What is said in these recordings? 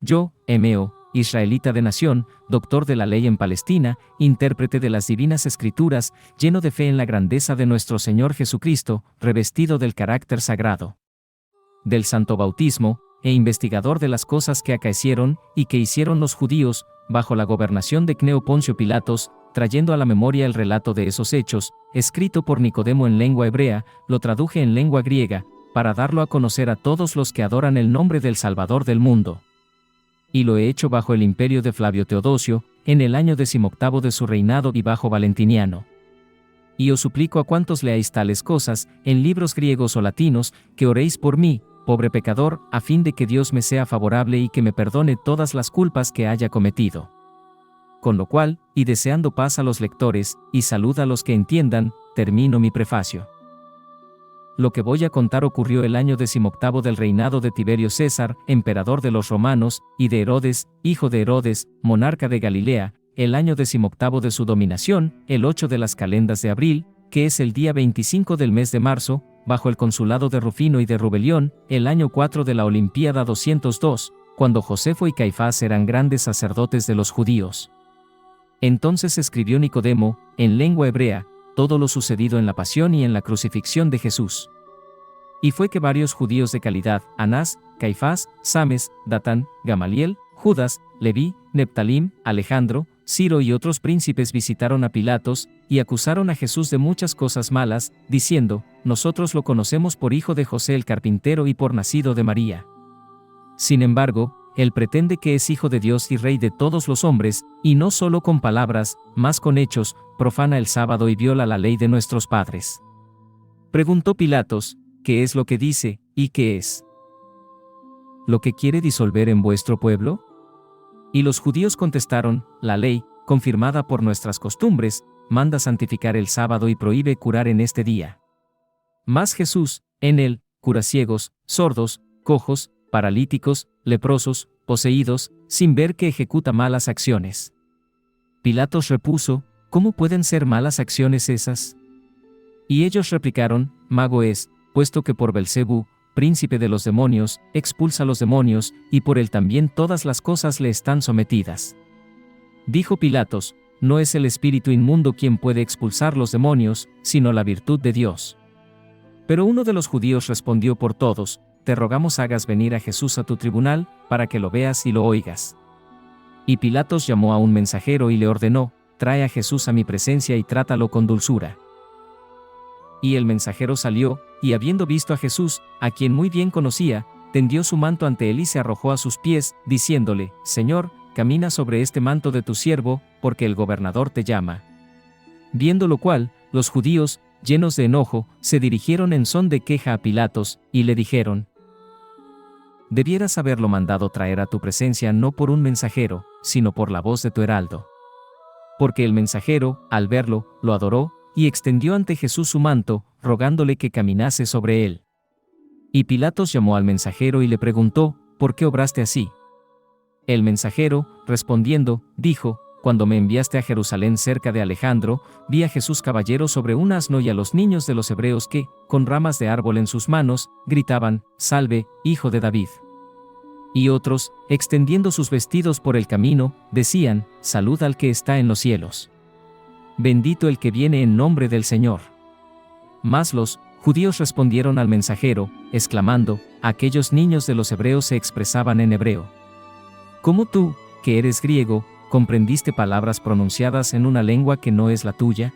yo, Hemeo, israelita de nación, doctor de la ley en Palestina, intérprete de las divinas escrituras, lleno de fe en la grandeza de nuestro Señor Jesucristo, revestido del carácter sagrado del santo bautismo, e investigador de las cosas que acaecieron y que hicieron los judíos, bajo la gobernación de Cneo Poncio Pilatos, trayendo a la memoria el relato de esos hechos, escrito por Nicodemo en lengua hebrea, lo traduje en lengua griega, para darlo a conocer a todos los que adoran el nombre del Salvador del mundo. Y lo he hecho bajo el imperio de Flavio Teodosio, en el año 18 de su reinado y bajo Valentiniano. Y os suplico a cuantos leáis tales cosas, en libros griegos o latinos, que oréis por mí, pobre pecador, a fin de que Dios me sea favorable y que me perdone todas las culpas que haya cometido. Con lo cual, y deseando paz a los lectores, y salud a los que entiendan, termino mi prefacio. Lo que voy a contar ocurrió el año 18 del reinado de Tiberio César, emperador de los romanos, y de Herodes, hijo de Herodes, monarca de Galilea, el año 18 de su dominación, el 8 de las calendas de abril, que es el día 25 del mes de marzo, bajo el consulado de Rufino y de Rubelión, el año 4 de la Olimpiada 202, cuando Josefo y Caifás eran grandes sacerdotes de los judíos. Entonces escribió Nicodemo, en lengua hebrea, todo lo sucedido en la pasión y en la crucifixión de Jesús. Y fue que varios judíos de calidad, Anás, Caifás, Sames, Datán, Gamaliel, Judas, Leví, Neptalim, Alejandro, Ciro y otros príncipes visitaron a Pilatos, y acusaron a Jesús de muchas cosas malas, diciendo, nosotros lo conocemos por hijo de José el carpintero y por nacido de María. Sin embargo, él pretende que es hijo de Dios y rey de todos los hombres, y no solo con palabras, mas con hechos, profana el sábado y viola la ley de nuestros padres. Preguntó Pilatos, ¿qué es lo que dice, y qué es lo que quiere disolver en vuestro pueblo? Y los judíos contestaron, la ley, confirmada por nuestras costumbres, manda santificar el sábado y prohíbe curar en este día. Mas Jesús, en él, cura ciegos, sordos, cojos, paralíticos, leprosos, poseídos, sin ver que ejecuta malas acciones. Pilatos repuso, ¿cómo pueden ser malas acciones esas? Y ellos replicaron, mago es, puesto que por Belcebú, príncipe de los demonios, expulsa los demonios, y por él también todas las cosas le están sometidas. Dijo Pilatos, no es el espíritu inmundo quien puede expulsar los demonios, sino la virtud de Dios. Pero uno de los judíos respondió por todos, te rogamos hagas venir a Jesús a tu tribunal, para que lo veas y lo oigas. Y Pilatos llamó a un mensajero y le ordenó, trae a Jesús a mi presencia y trátalo con dulzura. Y el mensajero salió, y habiendo visto a Jesús, a quien muy bien conocía, tendió su manto ante él y se arrojó a sus pies, diciéndole, Señor, camina sobre este manto de tu siervo, porque el gobernador te llama. Viendo lo cual, los judíos, llenos de enojo, se dirigieron en son de queja a Pilatos, y le dijeron, debieras haberlo mandado traer a tu presencia no por un mensajero, sino por la voz de tu heraldo. Porque el mensajero, al verlo, lo adoró, y extendió ante Jesús su manto, rogándole que caminase sobre él. Y Pilatos llamó al mensajero y le preguntó, ¿por qué obraste así? El mensajero, respondiendo, dijo, cuando me enviaste a Jerusalén cerca de Alejandro, vi a Jesús caballero sobre un asno y a los niños de los hebreos que, con ramas de árbol en sus manos, gritaban, Salve, hijo de David. Y otros, extendiendo sus vestidos por el camino, decían, Salud al que está en los cielos. Bendito el que viene en nombre del Señor. Mas los judíos respondieron al mensajero, exclamando, aquellos niños de los hebreos se expresaban en hebreo. ¿Cómo tú, que eres griego, comprendiste palabras pronunciadas en una lengua que no es la tuya?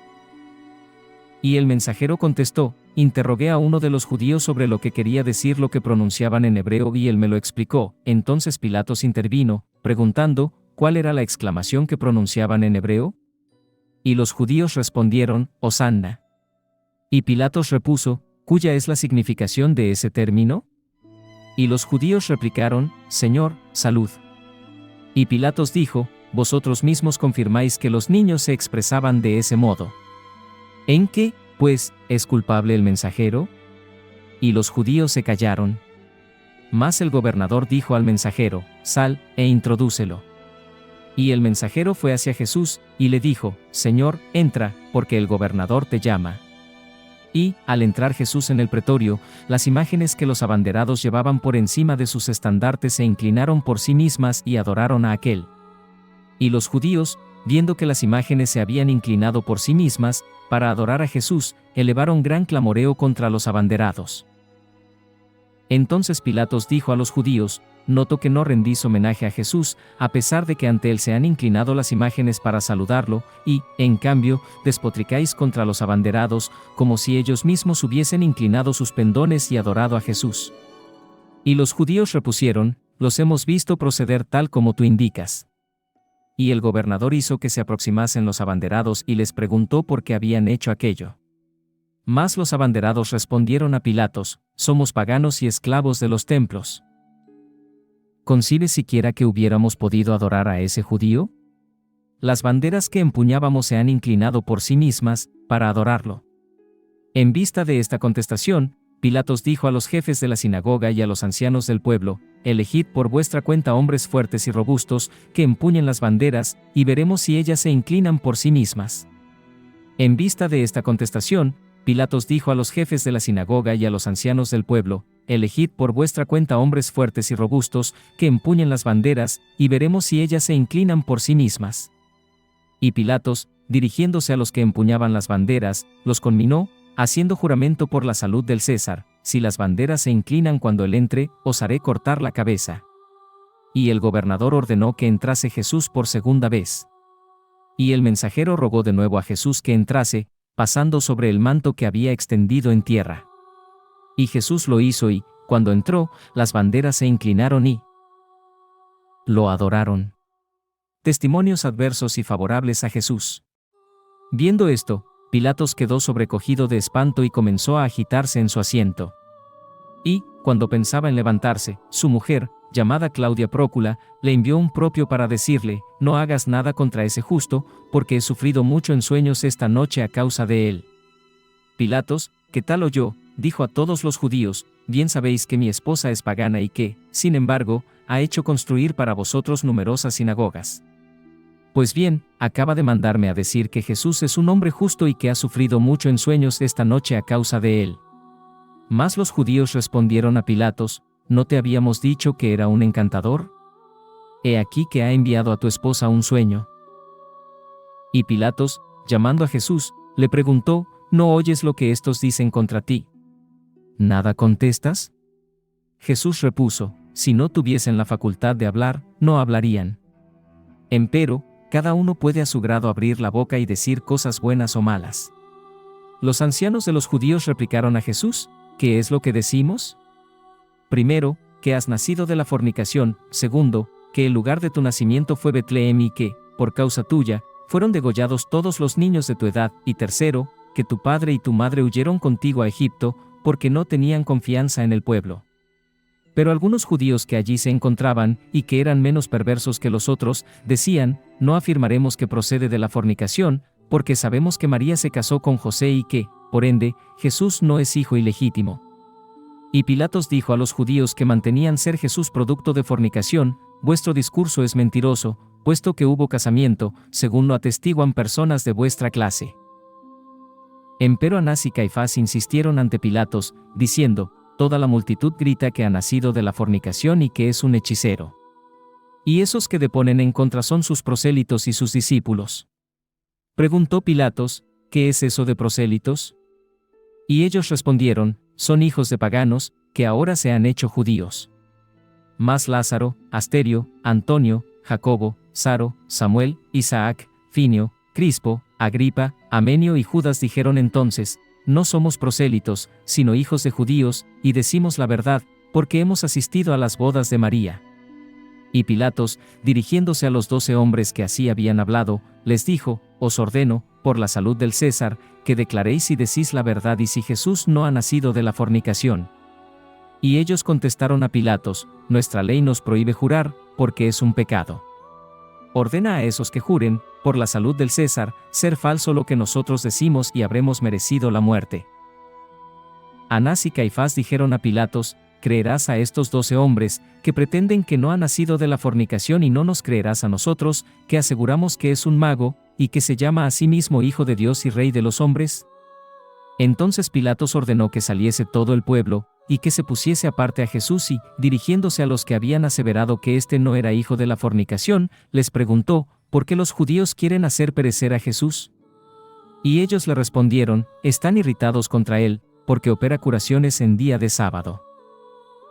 Y el mensajero contestó, interrogué a uno de los judíos sobre lo que quería decir lo que pronunciaban en hebreo y él me lo explicó. Entonces Pilatos intervino, preguntando, ¿cuál era la exclamación que pronunciaban en hebreo? Y los judíos respondieron, Hosanna. Y Pilatos repuso, ¿cuya es la significación de ese término? Y los judíos replicaron, Señor, salud. Y Pilatos dijo, vosotros mismos confirmáis que los niños se expresaban de ese modo. ¿En qué, pues, es culpable el mensajero? Y los judíos se callaron. Mas el gobernador dijo al mensajero, sal, e introdúcelo. Y el mensajero fue hacia Jesús, y le dijo, Señor, entra, porque el gobernador te llama. Y, al entrar Jesús en el pretorio, las imágenes que los abanderados llevaban por encima de sus estandartes se inclinaron por sí mismas y adoraron a aquel. Y los judíos, viendo que las imágenes se habían inclinado por sí mismas, para adorar a Jesús, elevaron gran clamoreo contra los abanderados. Entonces Pilatos dijo a los judíos: «Noto que no rendís homenaje a Jesús, a pesar de que ante él se han inclinado las imágenes para saludarlo, y, en cambio, despotricáis contra los abanderados, como si ellos mismos hubiesen inclinado sus pendones y adorado a Jesús». Y los judíos repusieron: «Los hemos visto proceder tal como tú indicas». Y el gobernador hizo que se aproximasen los abanderados y les preguntó por qué habían hecho aquello. Mas los abanderados respondieron a Pilatos: «Somos paganos y esclavos de los templos. ¿Concibes siquiera que hubiéramos podido adorar a ese judío? Las banderas que empuñábamos se han inclinado por sí mismas, para adorarlo». En vista de esta contestación, Pilatos dijo a los jefes de la sinagoga y a los ancianos del pueblo: «Elegid por vuestra cuenta hombres fuertes y robustos, que empuñen las banderas, y veremos si ellas se inclinan por sí mismas». En vista de esta contestación, Pilatos dijo a los jefes de la sinagoga y a los ancianos del pueblo: «Elegid por vuestra cuenta hombres fuertes y robustos, que empuñen las banderas, y veremos si ellas se inclinan por sí mismas». Y Pilatos, dirigiéndose a los que empuñaban las banderas, los conminó, haciendo juramento por la salud del César: «Si las banderas se inclinan cuando él entre, os haré cortar la cabeza». Y el gobernador ordenó que entrase Jesús por segunda vez. Y el mensajero rogó de nuevo a Jesús que entrase, pasando sobre el manto que había extendido en tierra. Y Jesús lo hizo y, cuando entró, las banderas se inclinaron y lo adoraron. Testimonios adversos y favorables a Jesús. Viendo esto, Pilatos quedó sobrecogido de espanto y comenzó a agitarse en su asiento. Y, cuando pensaba en levantarse, su mujer, llamada Claudia Prócula, le envió un propio para decirle: «No hagas nada contra ese justo, porque he sufrido mucho en sueños esta noche a causa de él». Pilatos, que tal oyó, dijo a todos los judíos: «Bien sabéis que mi esposa es pagana y que, sin embargo, ha hecho construir para vosotros numerosas sinagogas. Pues bien, acaba de mandarme a decir que Jesús es un hombre justo y que ha sufrido mucho en sueños esta noche a causa de él». Mas los judíos respondieron a Pilatos: «¿No te habíamos dicho que era un encantador? He aquí que ha enviado a tu esposa un sueño». Y Pilatos, llamando a Jesús, le preguntó: «¿No oyes lo que estos dicen contra ti? ¿Nada contestas?». Jesús repuso: «Si no tuviesen la facultad de hablar, no hablarían. Empero, cada uno puede a su grado abrir la boca y decir cosas buenas o malas». Los ancianos de los judíos replicaron a Jesús: «¿Qué es lo que decimos? Primero, que has nacido de la fornicación; segundo, que el lugar de tu nacimiento fue Betlehem y que, por causa tuya, fueron degollados todos los niños de tu edad; y tercero, que tu padre y tu madre huyeron contigo a Egipto, porque no tenían confianza en el pueblo». Pero algunos judíos que allí se encontraban, y que eran menos perversos que los otros, decían: «No afirmaremos que procede de la fornicación, porque sabemos que María se casó con José y que, por ende, Jesús no es hijo ilegítimo». Y Pilatos dijo a los judíos que mantenían ser Jesús producto de fornicación: «Vuestro discurso es mentiroso, puesto que hubo casamiento, según lo atestiguan personas de vuestra clase». Empero Anás y Caifás insistieron ante Pilatos, diciendo: «Toda la multitud grita que ha nacido de la fornicación y que es un hechicero. Y esos que deponen en contra son sus prosélitos y sus discípulos». Preguntó Pilatos: «¿Qué es eso de prosélitos?». Y ellos respondieron: «Son hijos de paganos, que ahora se han hecho judíos». Mas Lázaro, Asterio, Antonio, Jacobo, Saro, Samuel, Isaac, Finio, Crispo, Agripa, Amenio y Judas dijeron entonces: «No somos prosélitos, sino hijos de judíos, y decimos la verdad, porque hemos asistido a las bodas de María». Y Pilatos, dirigiéndose a los 12 hombres que así habían hablado, les dijo: «Os ordeno, por la salud del César, que declaréis si decís la verdad y si Jesús no ha nacido de la fornicación». Y ellos contestaron a Pilatos: «Nuestra ley nos prohíbe jurar, porque es un pecado. Ordena a esos que juren, por la salud del César, ser falso lo que nosotros decimos y habremos merecido la muerte». Anás y Caifás dijeron a Pilatos: «¿Creerás a estos 12 hombres, que pretenden que no ha nacido de la fornicación, y no nos creerás a nosotros, que aseguramos que es un mago, y que se llama a sí mismo Hijo de Dios y Rey de los hombres?». Entonces Pilatos ordenó que saliese todo el pueblo, y que se pusiese aparte a Jesús y, dirigiéndose a los que habían aseverado que éste no era hijo de la fornicación, les preguntó, ¿por qué los judíos quieren hacer perecer a Jesús? Y ellos le respondieron, están irritados contra él, porque opera curaciones en día de sábado.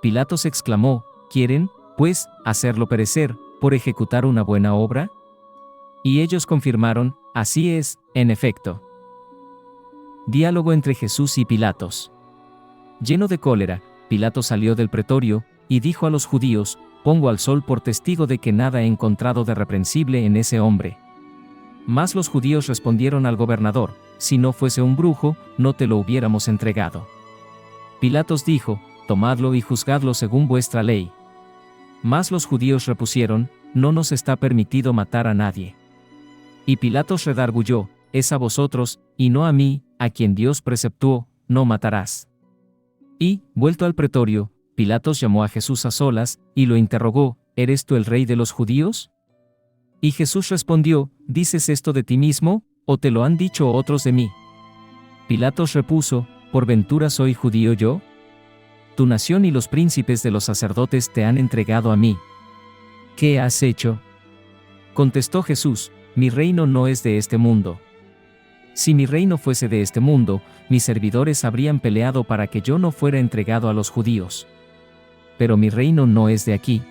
Pilatos exclamó, ¿quieren, pues, hacerlo perecer, por ejecutar una buena obra? Y ellos confirmaron, así es, en efecto. Diálogo entre Jesús y Pilatos. Lleno de cólera, Pilato salió del pretorio, y dijo a los judíos, pongo al sol por testigo de que nada he encontrado de reprensible en ese hombre. Mas los judíos respondieron al gobernador, si no fuese un brujo, no te lo hubiéramos entregado. Pilatos dijo, tomadlo y juzgadlo según vuestra ley. Mas los judíos repusieron, no nos está permitido matar a nadie. Y Pilatos redarguyó, es a vosotros, y no a mí, a quien Dios preceptuó, no matarás. Y, vuelto al pretorio, Pilatos llamó a Jesús a solas, y lo interrogó, ¿eres tú el rey de los judíos? Y Jesús respondió, ¿dices esto de ti mismo, o te lo han dicho otros de mí? Pilatos repuso, ¿por ventura soy judío yo? Tu nación y los príncipes de los sacerdotes te han entregado a mí. ¿Qué has hecho? Contestó Jesús, mi reino no es de este mundo. Si mi reino fuese de este mundo, mis servidores habrían peleado para que yo no fuera entregado a los judíos. Pero mi reino no es de aquí.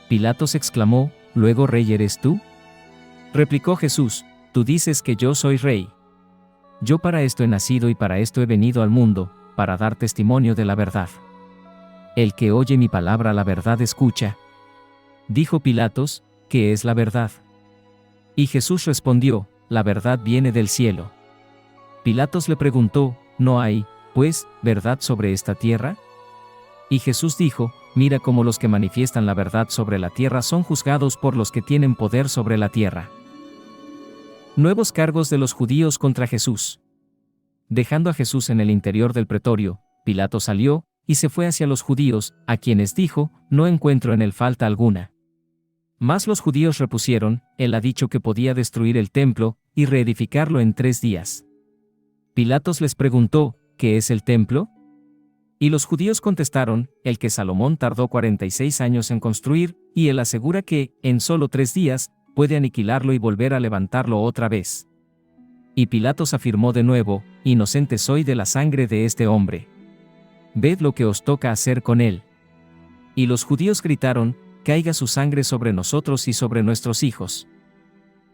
Pilatos exclamó, ¿luego rey eres tú? Replicó Jesús, tú dices que yo soy rey. Yo para esto he nacido y para esto he venido al mundo, para dar testimonio de la verdad. El que oye mi palabra la verdad escucha. Dijo Pilatos, ¿qué es la verdad? Y Jesús respondió, la verdad viene del cielo. Pilatos le preguntó, ¿no hay, pues, verdad sobre esta tierra? Y Jesús dijo, mira cómo los que manifiestan la verdad sobre la tierra son juzgados por los que tienen poder sobre la tierra. Nuevos cargos de los judíos contra Jesús. Dejando a Jesús en el interior del pretorio, Pilato salió, y se fue hacia los judíos, a quienes dijo, no encuentro en él falta alguna. Mas los judíos repusieron, él ha dicho que podía destruir el templo, y reedificarlo en 3 días. Pilatos les preguntó, ¿qué es el templo? Y los judíos contestaron, el que Salomón tardó 46 años en construir, y él asegura que, en solo 3 días, puede aniquilarlo y volver a levantarlo otra vez. Y Pilatos afirmó de nuevo, inocente soy de la sangre de este hombre. Ved lo que os toca hacer con él. Y los judíos gritaron, caiga su sangre sobre nosotros y sobre nuestros hijos.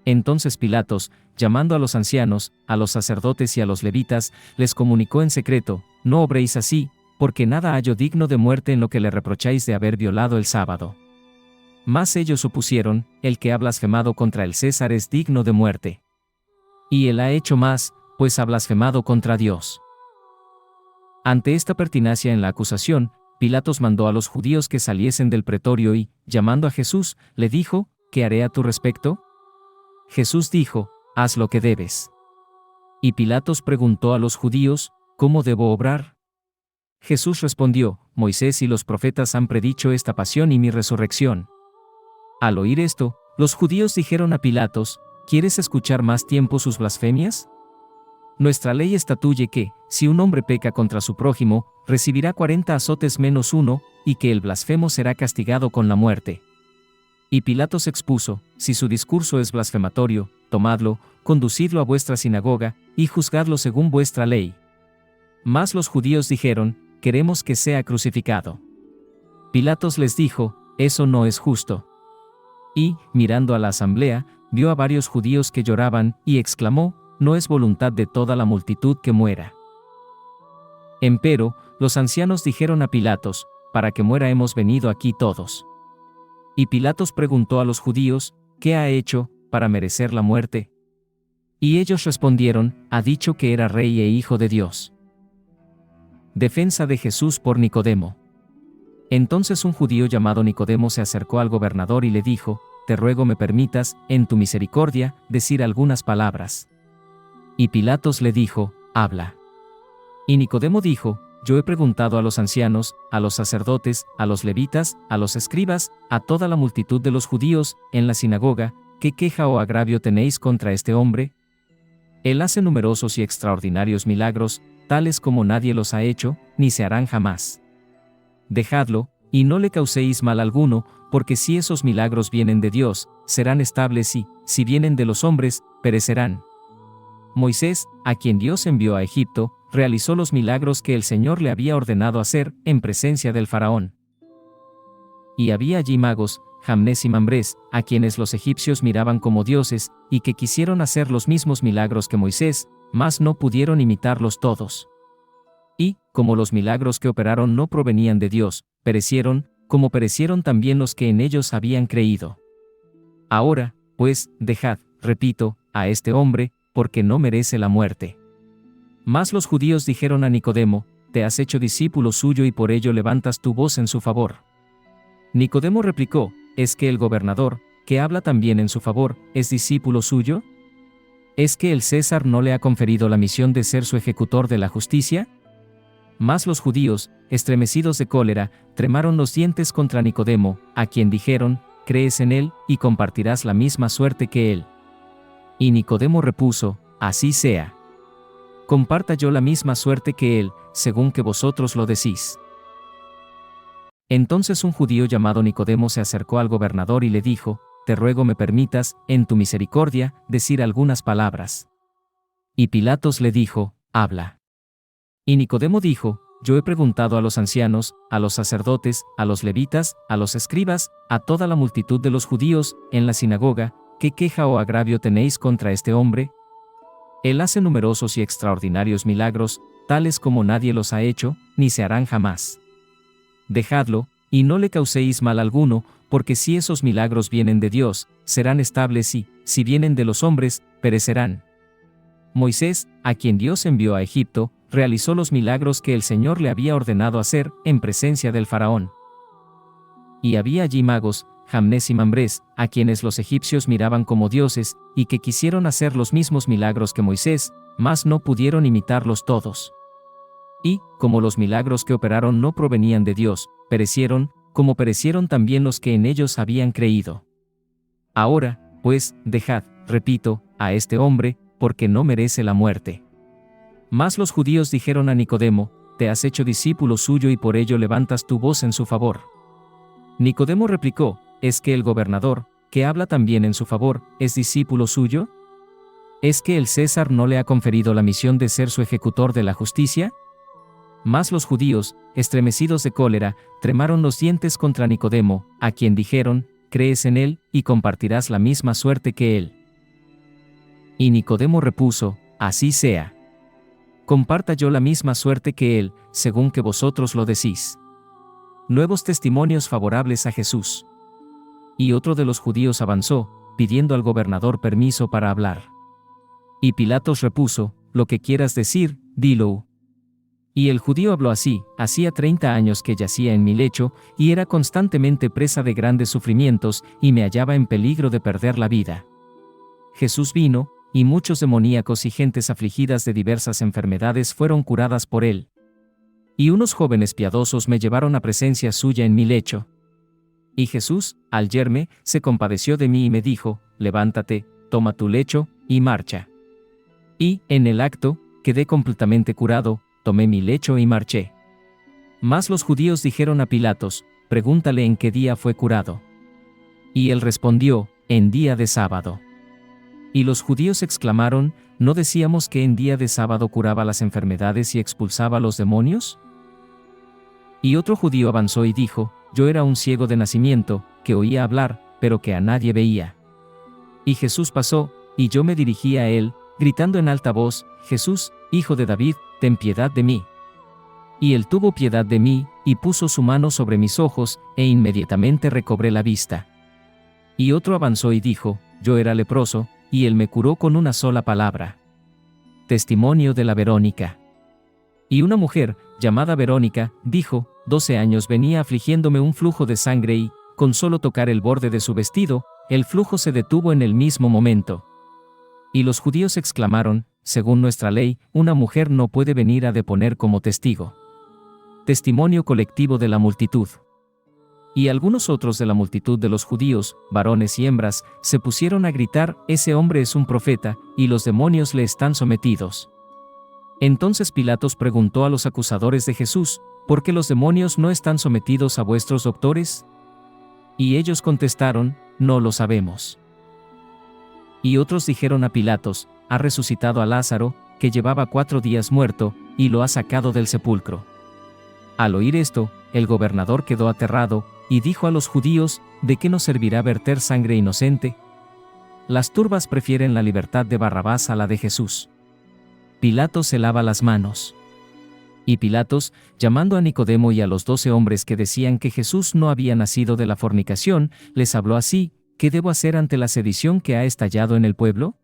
Entonces Pilatos, llamando a los ancianos, a los sacerdotes y a los levitas, les comunicó en secreto, no obréis así, porque nada hallo digno de muerte en lo que le reprocháis de haber violado el sábado. Mas ellos opusieron, el que ha blasfemado contra el César es digno de muerte. Y él ha hecho más, pues ha blasfemado contra Dios. Ante esta pertinacia en la acusación, Pilatos mandó a los judíos que saliesen del pretorio y, llamando a Jesús, le dijo, ¿qué haré a tu respecto? Jesús dijo, haz lo que debes. Y Pilatos preguntó a los judíos, ¿cómo debo obrar? Jesús respondió, Moisés y los profetas han predicho esta pasión y mi resurrección. Al oír esto, los judíos dijeron a Pilatos, ¿quieres escuchar más tiempo sus blasfemias? Nuestra ley estatuye que, si un hombre peca contra su prójimo, recibirá 40 azotes menos 1, y que el blasfemo será castigado con la muerte. Y Pilatos expuso, si su discurso es blasfematorio, tomadlo, conducidlo a vuestra sinagoga, y juzgadlo según vuestra ley. Mas los judíos dijeron, queremos que sea crucificado. Pilatos les dijo, eso no es justo. Y, mirando a la asamblea, vio a varios judíos que lloraban, y exclamó, no es voluntad de toda la multitud que muera. Empero, los ancianos dijeron a Pilatos, para que muera hemos venido aquí todos. Y Pilatos preguntó a los judíos, ¿qué ha hecho, para merecer la muerte? Y ellos respondieron, ha dicho que era rey e hijo de Dios. Defensa de Jesús por Nicodemo. Entonces un judío llamado Nicodemo se acercó al gobernador y le dijo, te ruego me permitas, en tu misericordia, decir algunas palabras. Y Pilatos le dijo, habla. Y Nicodemo dijo, yo he preguntado a los ancianos, a los sacerdotes, a los levitas, a los escribas, a toda la multitud de los judíos, en la sinagoga, ¿qué queja o agravio tenéis contra este hombre? Él hace numerosos y extraordinarios milagros, tales como nadie los ha hecho, ni se harán jamás. Dejadlo, y no le causéis mal alguno, porque si esos milagros vienen de Dios, serán estables y, si vienen de los hombres, perecerán. Moisés, a quien Dios envió a Egipto, realizó los milagros que el Señor le había ordenado hacer, en presencia del faraón. Y había allí magos, Jamnés y Mambrés, a quienes los egipcios miraban como dioses, y que quisieron hacer los mismos milagros que Moisés, mas no pudieron imitarlos todos. Y, como los milagros que operaron no provenían de Dios, perecieron, como perecieron también los que en ellos habían creído. Ahora, pues, dejad, repito, a este hombre, porque no merece la muerte. Mas los judíos dijeron a Nicodemo, te has hecho discípulo suyo y por ello levantas tu voz en su favor. Nicodemo replicó, ¿es que el gobernador, que habla también en su favor, es discípulo suyo? ¿Es que el César no le ha conferido la misión de ser su ejecutor de la justicia? Mas los judíos, estremecidos de cólera, tremaron los dientes contra Nicodemo, a quien dijeron, crees en él, y compartirás la misma suerte que él. Y Nicodemo repuso, así sea. Comparta yo la misma suerte que él, según que vosotros lo decís. Entonces un judío llamado Nicodemo se acercó al gobernador y le dijo, te ruego me permitas, en tu misericordia, decir algunas palabras. Y Pilatos le dijo, habla. Y Nicodemo dijo, yo he preguntado a los ancianos, a los sacerdotes, a los levitas, a los escribas, a toda la multitud de los judíos, en la sinagoga, ¿qué queja o agravio tenéis contra este hombre? Él hace numerosos y extraordinarios milagros, tales como nadie los ha hecho, ni se harán jamás. Dejadlo, y no le causéis mal alguno, porque si esos milagros vienen de Dios, serán estables y, si vienen de los hombres, perecerán. Moisés, a quien Dios envió a Egipto, realizó los milagros que el Señor le había ordenado hacer, en presencia del faraón. Y había allí magos, Jamnés y Mambrés, a quienes los egipcios miraban como dioses, y que quisieron hacer los mismos milagros que Moisés, mas no pudieron imitarlos todos. Y, como los milagros que operaron no provenían de Dios, perecieron, como perecieron también los que en ellos habían creído. Ahora, pues, dejad, repito, a este hombre, porque no merece la muerte. Mas los judíos dijeron a Nicodemo, te has hecho discípulo suyo y por ello levantas tu voz en su favor. Nicodemo replicó, ¿es que el gobernador, que habla también en su favor, es discípulo suyo? ¿Es que el César no le ha conferido la misión de ser su ejecutor de la justicia? Mas los judíos, estremecidos de cólera, tremaron los dientes contra Nicodemo, a quien dijeron, crees en él, y compartirás la misma suerte que él. Y Nicodemo repuso, así sea. Comparta yo la misma suerte que él, según que vosotros lo decís. Nuevos testimonios favorables a Jesús. Y otro de los judíos avanzó, pidiendo al gobernador permiso para hablar. Y Pilatos repuso, lo que quieras decir, dilo. Y el judío habló así, hacía 30 años que yacía en mi lecho, y era constantemente presa de grandes sufrimientos, y me hallaba en peligro de perder la vida. Jesús vino, y muchos demoníacos y gentes afligidas de diversas enfermedades fueron curadas por él. Y unos jóvenes piadosos me llevaron a presencia suya en mi lecho. Y Jesús, al yerme, se compadeció de mí y me dijo, levántate, toma tu lecho, y marcha. Y, en el acto, quedé completamente curado, tomé mi lecho y marché. Mas los judíos dijeron a Pilatos, pregúntale en qué día fue curado. Y él respondió, en día de sábado. Y los judíos exclamaron, ¿no decíamos que en día de sábado curaba las enfermedades y expulsaba a los demonios? Y otro judío avanzó y dijo, yo era un ciego de nacimiento, que oía hablar, pero que a nadie veía. Y Jesús pasó, y yo me dirigí a él, gritando en alta voz, Jesús, Hijo de David, ten piedad de mí. Y él tuvo piedad de mí, y puso su mano sobre mis ojos, e inmediatamente recobré la vista. Y otro avanzó y dijo, yo era leproso, y él me curó con una sola palabra. Testimonio de la Verónica. Y una mujer, llamada Verónica, dijo, 12 años venía afligiéndome un flujo de sangre y, con solo tocar el borde de su vestido, el flujo se detuvo en el mismo momento. Y los judíos exclamaron, según nuestra ley, una mujer no puede venir a deponer como testigo. Testimonio colectivo de la multitud. Y algunos otros de la multitud de los judíos, varones y hembras, se pusieron a gritar: «Ese hombre es un profeta, y los demonios le están sometidos». Entonces Pilatos preguntó a los acusadores de Jesús: «¿Por qué los demonios no están sometidos a vuestros doctores?». Y ellos contestaron: «No lo sabemos». Y otros dijeron a Pilatos: «Ha resucitado a Lázaro, que llevaba 4 días muerto, y lo ha sacado del sepulcro». Al oír esto, el gobernador quedó aterrado, y dijo a los judíos: «¿De qué nos servirá verter sangre inocente? Las turbas prefieren la libertad de Barrabás a la de Jesús». Pilatos se lava las manos. Y Pilatos, llamando a Nicodemo y a los 12 hombres que decían que Jesús no había nacido de la fornicación, les habló así: «¿Qué debo hacer ante la sedición que ha estallado en el pueblo?».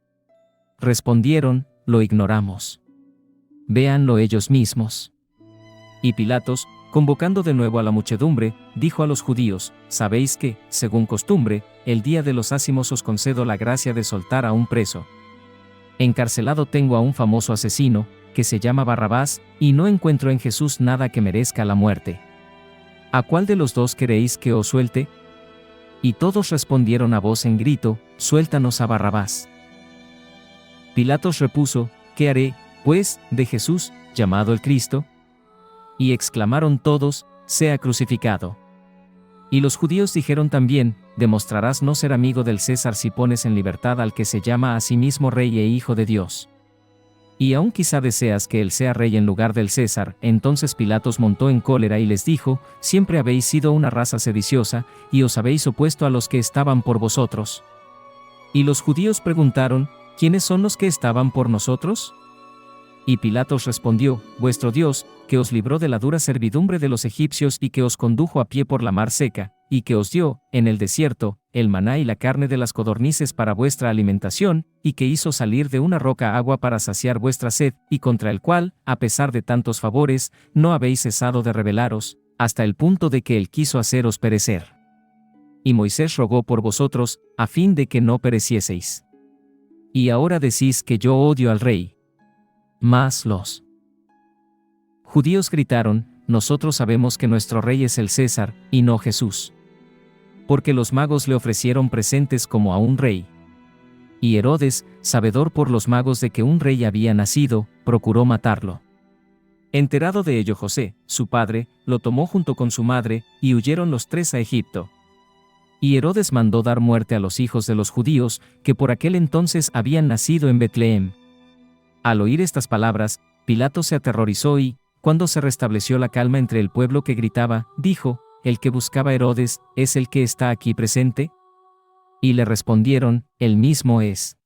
Respondieron: «Lo ignoramos. Véanlo ellos mismos». Y Pilatos, convocando de nuevo a la muchedumbre, dijo a los judíos: «Sabéis que, según costumbre, el día de los ázimos os concedo la gracia de soltar a un preso. Encarcelado tengo a un famoso asesino, que se llama Barrabás, y no encuentro en Jesús nada que merezca la muerte. ¿A cuál de los dos queréis que os suelte?». Y todos respondieron a voz en grito: «Suéltanos a Barrabás». Pilatos repuso: «¿Qué haré, pues, de Jesús, llamado el Cristo?». Y exclamaron todos: «Sea crucificado». Y los judíos dijeron también: «Demostrarás no ser amigo del César si pones en libertad al que se llama a sí mismo Rey e Hijo de Dios. Y aún quizá deseas que él sea rey en lugar del César». Entonces Pilatos montó en cólera y les dijo: «Siempre habéis sido una raza sediciosa, y os habéis opuesto a los que estaban por vosotros». Y los judíos preguntaron: «¿Quiénes son los que estaban por nosotros?». Y Pilatos respondió: «Vuestro Dios, que os libró de la dura servidumbre de los egipcios y que os condujo a pie por la mar seca, y que os dio, en el desierto, el maná y la carne de las codornices para vuestra alimentación, y que hizo salir de una roca agua para saciar vuestra sed, y contra el cual, a pesar de tantos favores, no habéis cesado de rebelaros, hasta el punto de que él quiso haceros perecer. Y Moisés rogó por vosotros, a fin de que no perecieseis. Y ahora decís que yo odio al rey». Mas los judíos gritaron: «Nosotros sabemos que nuestro rey es el César, y no Jesús. Porque los magos le ofrecieron presentes como a un rey». Y Herodes, sabedor por los magos de que un rey había nacido, procuró matarlo. Enterado de ello José, su padre, lo tomó junto con su madre, y huyeron los 3 a Egipto. Y Herodes mandó dar muerte a los hijos de los judíos, que por aquel entonces habían nacido en Betlehem. Al oír estas palabras, Pilato se aterrorizó y, cuando se restableció la calma entre el pueblo que gritaba, dijo: «¿El que buscaba Herodes, es el que está aquí presente?». Y le respondieron: «El mismo es».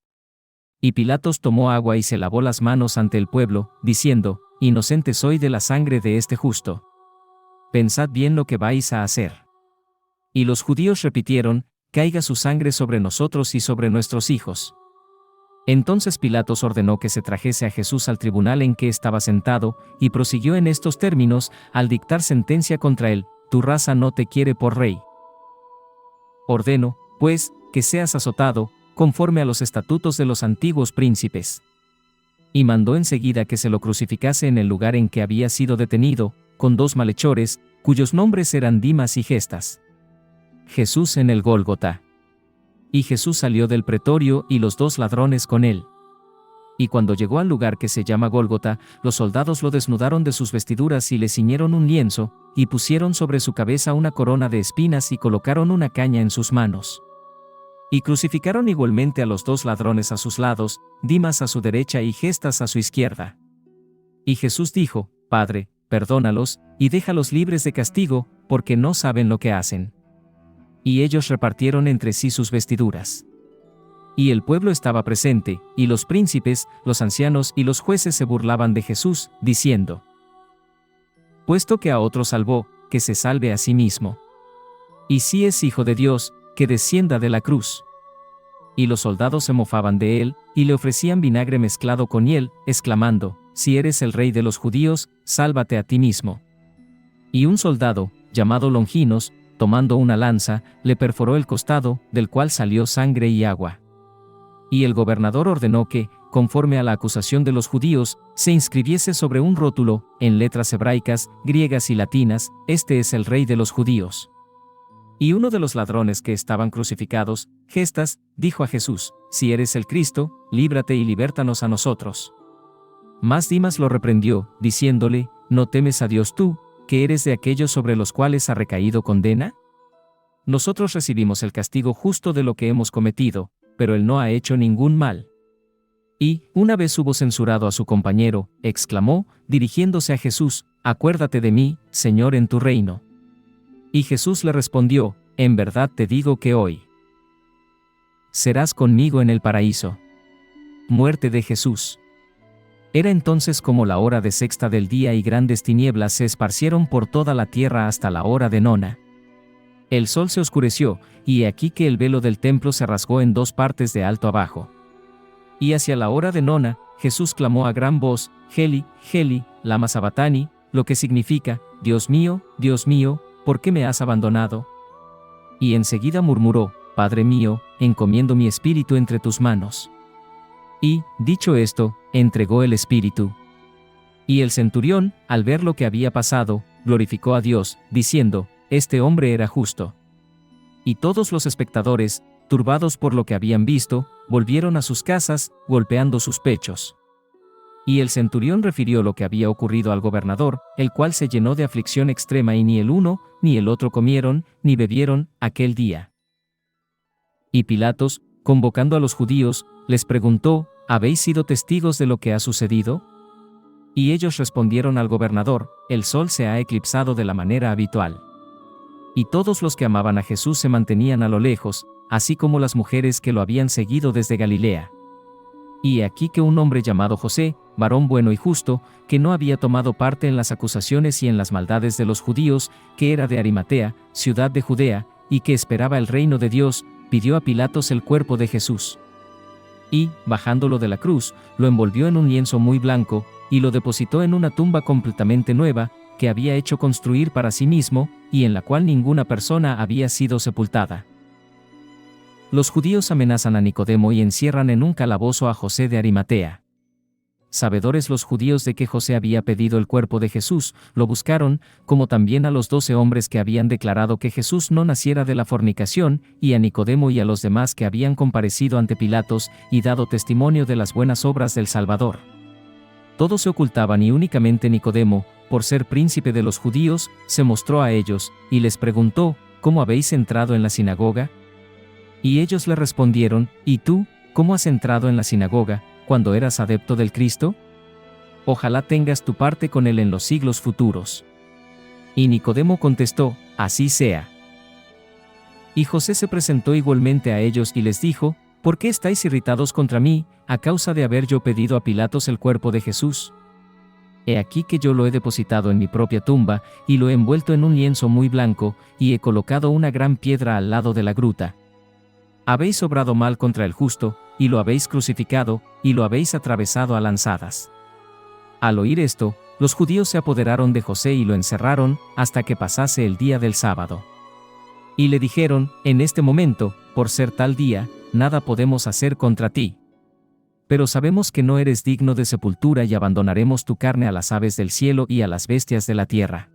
Y Pilatos tomó agua y se lavó las manos ante el pueblo, diciendo: «Inocente soy de la sangre de este justo. Pensad bien lo que vais a hacer». Y los judíos repitieron: «Caiga su sangre sobre nosotros y sobre nuestros hijos». Entonces Pilatos ordenó que se trajese a Jesús al tribunal en que estaba sentado, y prosiguió en estos términos, al dictar sentencia contra él: «Tu raza no te quiere por rey. Ordeno, pues, que seas azotado, conforme a los estatutos de los antiguos príncipes». Y mandó enseguida que se lo crucificase en el lugar en que había sido detenido, con 2 malhechores, cuyos nombres eran Dimas y Gestas. Jesús en el Gólgota. Y Jesús salió del pretorio y los 2 ladrones con él. Y cuando llegó al lugar que se llama Gólgota, los soldados lo desnudaron de sus vestiduras y le ciñeron un lienzo, y pusieron sobre su cabeza una corona de espinas y colocaron una caña en sus manos. Y crucificaron igualmente a los 2 ladrones a sus lados, Dimas a su derecha y Gestas a su izquierda. Y Jesús dijo: «Padre, perdónalos, y déjalos libres de castigo, porque no saben lo que hacen». Y ellos repartieron entre sí sus vestiduras. Y el pueblo estaba presente, y los príncipes, los ancianos y los jueces se burlaban de Jesús, diciendo: «Puesto que a otro salvó, que se salve a sí mismo. Y si es hijo de Dios, que descienda de la cruz». Y los soldados se mofaban de él, y le ofrecían vinagre mezclado con hiel, exclamando: «Si eres el rey de los judíos, sálvate a ti mismo». Y un soldado, llamado Longinos, tomando una lanza, le perforó el costado, del cual salió sangre y agua. Y el gobernador ordenó que, conforme a la acusación de los judíos, se inscribiese sobre un rótulo, en letras hebraicas, griegas y latinas: «Este es el rey de los judíos». Y uno de los ladrones que estaban crucificados, Gestas, dijo a Jesús: si eres el Cristo, líbrate y libértanos a nosotros. Mas Dimas lo reprendió, diciéndole: ¿no temes a Dios tú, que eres de aquellos sobre los cuales ha recaído condena? Nosotros recibimos el castigo justo de lo que hemos cometido, pero él no ha hecho ningún mal. Y, una vez hubo censurado a su compañero, exclamó, dirigiéndose a Jesús: acuérdate de mí, Señor, en tu reino. Y Jesús le respondió: en verdad te digo que hoy serás conmigo en el paraíso. Muerte de Jesús. Era entonces como la hora de sexta del día y grandes tinieblas se esparcieron por toda la tierra hasta la hora de nona. El sol se oscureció, y he aquí que el velo del templo se rasgó en dos partes de alto abajo. Y hacia la hora de nona, Jesús clamó a gran voz: Heli, Heli, lama sabatani, lo que significa: Dios mío, ¿por qué me has abandonado? Y enseguida murmuró: Padre mío, encomiendo mi espíritu entre tus manos. Y, dicho esto, entregó el espíritu. Y el centurión, al ver lo que había pasado, glorificó a Dios, diciendo: este hombre era justo. Y todos los espectadores, turbados por lo que habían visto, volvieron a sus casas, golpeando sus pechos. Y el centurión refirió lo que había ocurrido al gobernador, el cual se llenó de aflicción extrema, y ni el uno ni el otro comieron, ni bebieron, aquel día. Y Pilatos, convocando a los judíos, les preguntó: ¿habéis sido testigos de lo que ha sucedido? Y ellos respondieron al gobernador: el sol se ha eclipsado de la manera habitual. Y todos los que amaban a Jesús se mantenían a lo lejos, así como las mujeres que lo habían seguido desde Galilea. Y he aquí que un hombre llamado José, varón bueno y justo, que no había tomado parte en las acusaciones y en las maldades de los judíos, que era de Arimatea, ciudad de Judea, y que esperaba el reino de Dios, pidió a Pilatos el cuerpo de Jesús. Y, bajándolo de la cruz, lo envolvió en un lienzo muy blanco, y lo depositó en una tumba completamente nueva, que había hecho construir para sí mismo, y en la cual ninguna persona había sido sepultada. Los judíos amenazan a Nicodemo y encierran en un calabozo a José de Arimatea. Sabedores los judíos de que José había pedido el cuerpo de Jesús, lo buscaron, como también a los 12 hombres que habían declarado que Jesús no naciera de la fornicación, y a Nicodemo y a los demás que habían comparecido ante Pilatos, y dado testimonio de las buenas obras del Salvador. Todos se ocultaban, y únicamente Nicodemo, por ser príncipe de los judíos, se mostró a ellos, y les preguntó: ¿cómo habéis entrado en la sinagoga? Y ellos le respondieron: ¿y tú, cómo has entrado en la sinagoga, cuando eras adepto del Cristo? Ojalá tengas tu parte con él en los siglos futuros. Y Nicodemo contestó: así sea. Y José se presentó igualmente a ellos y les dijo: ¿por qué estáis irritados contra mí, a causa de haber yo pedido a Pilatos el cuerpo de Jesús? He aquí que yo lo he depositado en mi propia tumba, y lo he envuelto en un lienzo muy blanco, y he colocado una gran piedra al lado de la gruta. Habéis obrado mal contra el justo, y lo habéis crucificado, y lo habéis atravesado a lanzadas. Al oír esto, los judíos se apoderaron de José y lo encerraron, hasta que pasase el día del sábado. Y le dijeron: en este momento, por ser tal día, nada podemos hacer contra ti. Pero sabemos que no eres digno de sepultura, y abandonaremos tu carne a las aves del cielo y a las bestias de la tierra.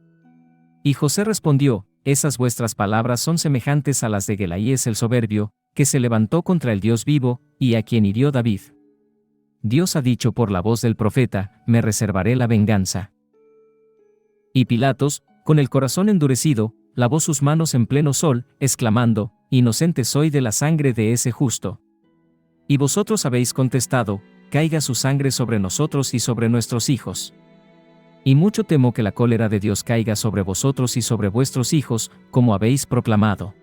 Y José respondió: esas vuestras palabras son semejantes a las de Gelaías el soberbio, que se levantó contra el Dios vivo, y a quien hirió David. Dios ha dicho por la voz del profeta: me reservaré la venganza. Y Pilatos, con el corazón endurecido, lavó sus manos en pleno sol, exclamando: inocente soy de la sangre de ese justo. Y vosotros habéis contestado: caiga su sangre sobre nosotros y sobre nuestros hijos. Y mucho temo que la cólera de Dios caiga sobre vosotros y sobre vuestros hijos, como habéis proclamado.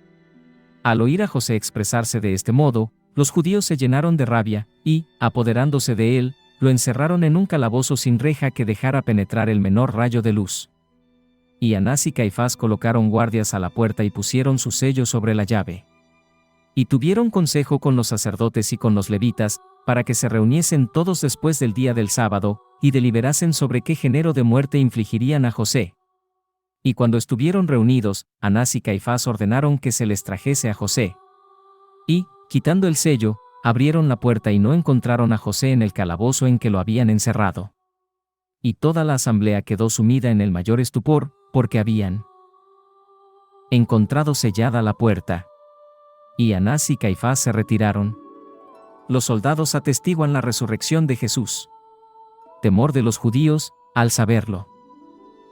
Al oír a José expresarse de este modo, los judíos se llenaron de rabia, y, apoderándose de él, lo encerraron en un calabozo sin reja que dejara penetrar el menor rayo de luz. Y Anás y Caifás colocaron guardias a la puerta y pusieron su sello sobre la llave. Y tuvieron consejo con los sacerdotes y con los levitas, para que se reuniesen todos después del día del sábado, y deliberasen sobre qué género de muerte infligirían a José. Y cuando estuvieron reunidos, Anás y Caifás ordenaron que se les trajese a José. Y, quitando el sello, abrieron la puerta y no encontraron a José en el calabozo en que lo habían encerrado. Y toda la asamblea quedó sumida en el mayor estupor, porque habían encontrado sellada la puerta. Y Anás y Caifás se retiraron. Los soldados atestiguan la resurrección de Jesús. Temor de los judíos, al saberlo.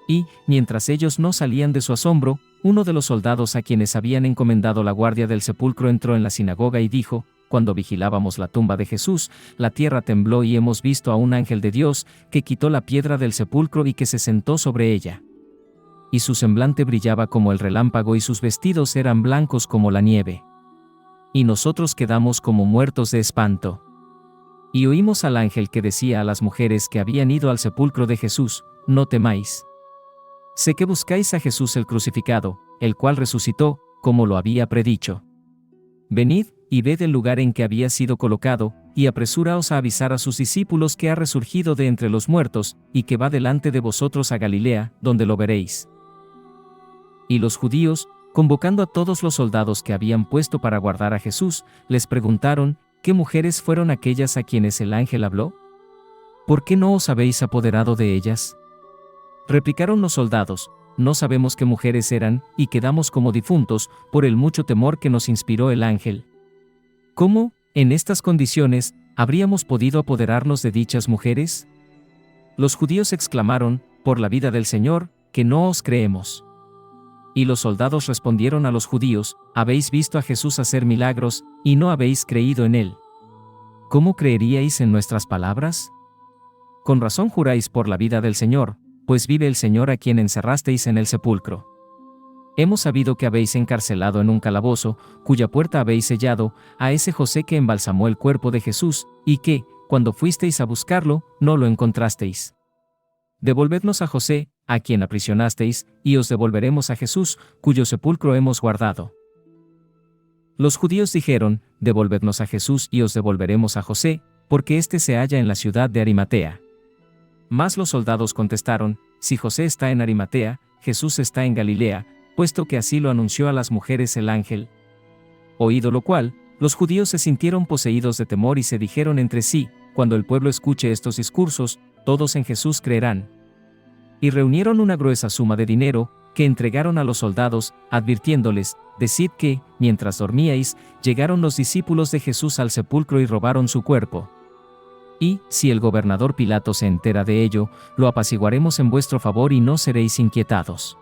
Y, mientras ellos no salían de su asombro, uno de los soldados a quienes habían encomendado la guardia del sepulcro entró en la sinagoga y dijo: cuando vigilábamos la tumba de Jesús, la tierra tembló y hemos visto a un ángel de Dios, que quitó la piedra del sepulcro y que se sentó sobre ella. Y su semblante brillaba como el relámpago y sus vestidos eran blancos como la nieve. Y nosotros quedamos como muertos de espanto. Y oímos al ángel que decía a las mujeres que habían ido al sepulcro de Jesús: no temáis. Sé que buscáis a Jesús el crucificado, el cual resucitó, como lo había predicho. Venid, y ved el lugar en que había sido colocado, y apresuraos a avisar a sus discípulos que ha resurgido de entre los muertos, y que va delante de vosotros a Galilea, donde lo veréis. Y los judíos, convocando a todos los soldados que habían puesto para guardar a Jesús, les preguntaron: ¿qué mujeres fueron aquellas a quienes el ángel habló? ¿Por qué no os habéis apoderado de ellas? Replicaron los soldados: no sabemos qué mujeres eran, y quedamos como difuntos, por el mucho temor que nos inspiró el ángel. ¿Cómo, en estas condiciones, habríamos podido apoderarnos de dichas mujeres? Los judíos exclamaron: por la vida del Señor, que no os creemos. Y los soldados respondieron a los judíos: habéis visto a Jesús hacer milagros, y no habéis creído en él. ¿Cómo creeríais en nuestras palabras? Con razón juráis por la vida del Señor, pues vive el Señor a quien encerrasteis en el sepulcro. Hemos sabido que habéis encarcelado en un calabozo, cuya puerta habéis sellado, a ese José que embalsamó el cuerpo de Jesús, y que, cuando fuisteis a buscarlo, no lo encontrasteis. Devolvednos a José, a quien aprisionasteis, y os devolveremos a Jesús, cuyo sepulcro hemos guardado. Los judíos dijeron: devolvednos a Jesús y os devolveremos a José, porque éste se halla en la ciudad de Arimatea. Mas los soldados contestaron: si José está en Arimatea, Jesús está en Galilea, puesto que así lo anunció a las mujeres el ángel. Oído lo cual, los judíos se sintieron poseídos de temor y se dijeron entre sí: cuando el pueblo escuche estos discursos, todos en Jesús creerán. Y reunieron una gruesa suma de dinero, que entregaron a los soldados, advirtiéndoles: decid que, mientras dormíais, llegaron los discípulos de Jesús al sepulcro y robaron su cuerpo. Y, si el gobernador Pilato se entera de ello, lo apaciguaremos en vuestro favor y no seréis inquietados.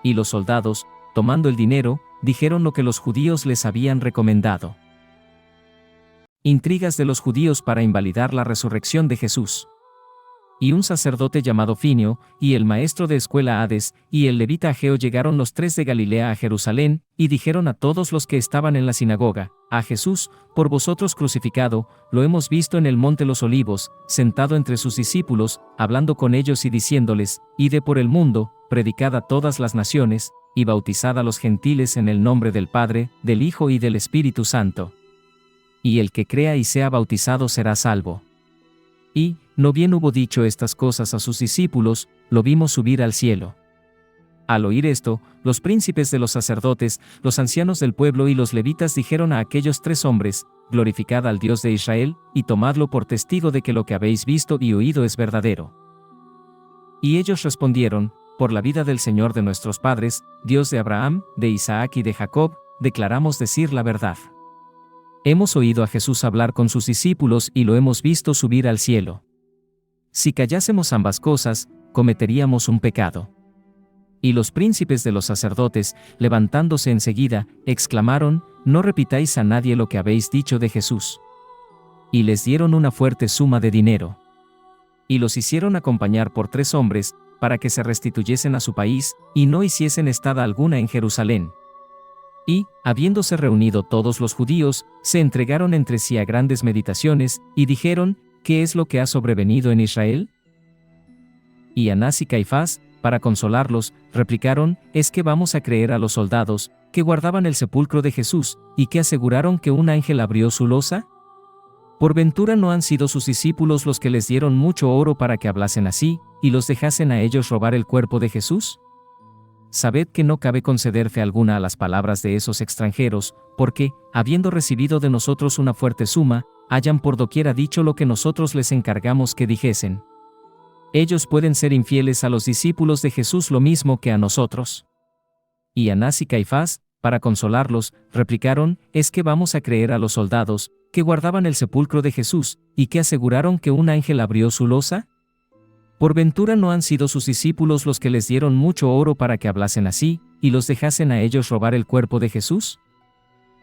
Y los soldados, tomando el dinero, dijeron lo que los judíos les habían recomendado. Intrigas de los judíos para invalidar la resurrección de Jesús. Y un sacerdote llamado Finio, y el maestro de escuela Hades, y el levita Ageo llegaron los tres de Galilea a Jerusalén, y dijeron a todos los que estaban en la sinagoga: a Jesús, por vosotros crucificado, lo hemos visto en el monte Los Olivos, sentado entre sus discípulos, hablando con ellos y diciéndoles: ide por el mundo, predicad a todas las naciones, y bautizad a los gentiles en el nombre del Padre, del Hijo y del Espíritu Santo. Y el que crea y sea bautizado será salvo. Y, no bien hubo dicho estas cosas a sus discípulos, lo vimos subir al cielo. Al oír esto, los príncipes de los sacerdotes, los ancianos del pueblo y los levitas dijeron a aquellos tres hombres: glorificad al Dios de Israel, y tomadlo por testigo de que lo que habéis visto y oído es verdadero. Y ellos respondieron: por la vida del Señor de nuestros padres, Dios de Abraham, de Isaac y de Jacob, declaramos decir la verdad. Hemos oído a Jesús hablar con sus discípulos y lo hemos visto subir al cielo. Si callásemos ambas cosas, cometeríamos un pecado. Y los príncipes de los sacerdotes, levantándose enseguida, exclamaron: no repitáis a nadie lo que habéis dicho de Jesús. Y les dieron una fuerte suma de dinero. Y los hicieron acompañar por 3 hombres, para que se restituyesen a su país, y no hiciesen estada alguna en Jerusalén. Y, habiéndose reunido todos los judíos, se entregaron entre sí a grandes meditaciones, y dijeron: ¿qué es lo que ha sobrevenido en Israel? Y Anás y Caifás, para consolarlos, replicaron: es que vamos a creer a los soldados, que guardaban el sepulcro de Jesús, y que aseguraron que un ángel abrió su losa. ¿Por ventura no han sido sus discípulos los que les dieron mucho oro para que hablasen así, y los dejasen a ellos robar el cuerpo de Jesús? Sabed que no cabe conceder fe alguna a las palabras de esos extranjeros, porque, habiendo recibido de nosotros una fuerte suma, hayan por doquiera dicho lo que nosotros les encargamos que dijesen. Ellos pueden ser infieles a los discípulos de Jesús lo mismo que a nosotros. Y Anás y Caifás, para consolarlos, replicaron: «¿Es que vamos a creer a los soldados, que guardaban el sepulcro de Jesús, y que aseguraron que un ángel abrió su losa? ¿Por ventura no han sido sus discípulos los que les dieron mucho oro para que hablasen así, y los dejasen a ellos robar el cuerpo de Jesús?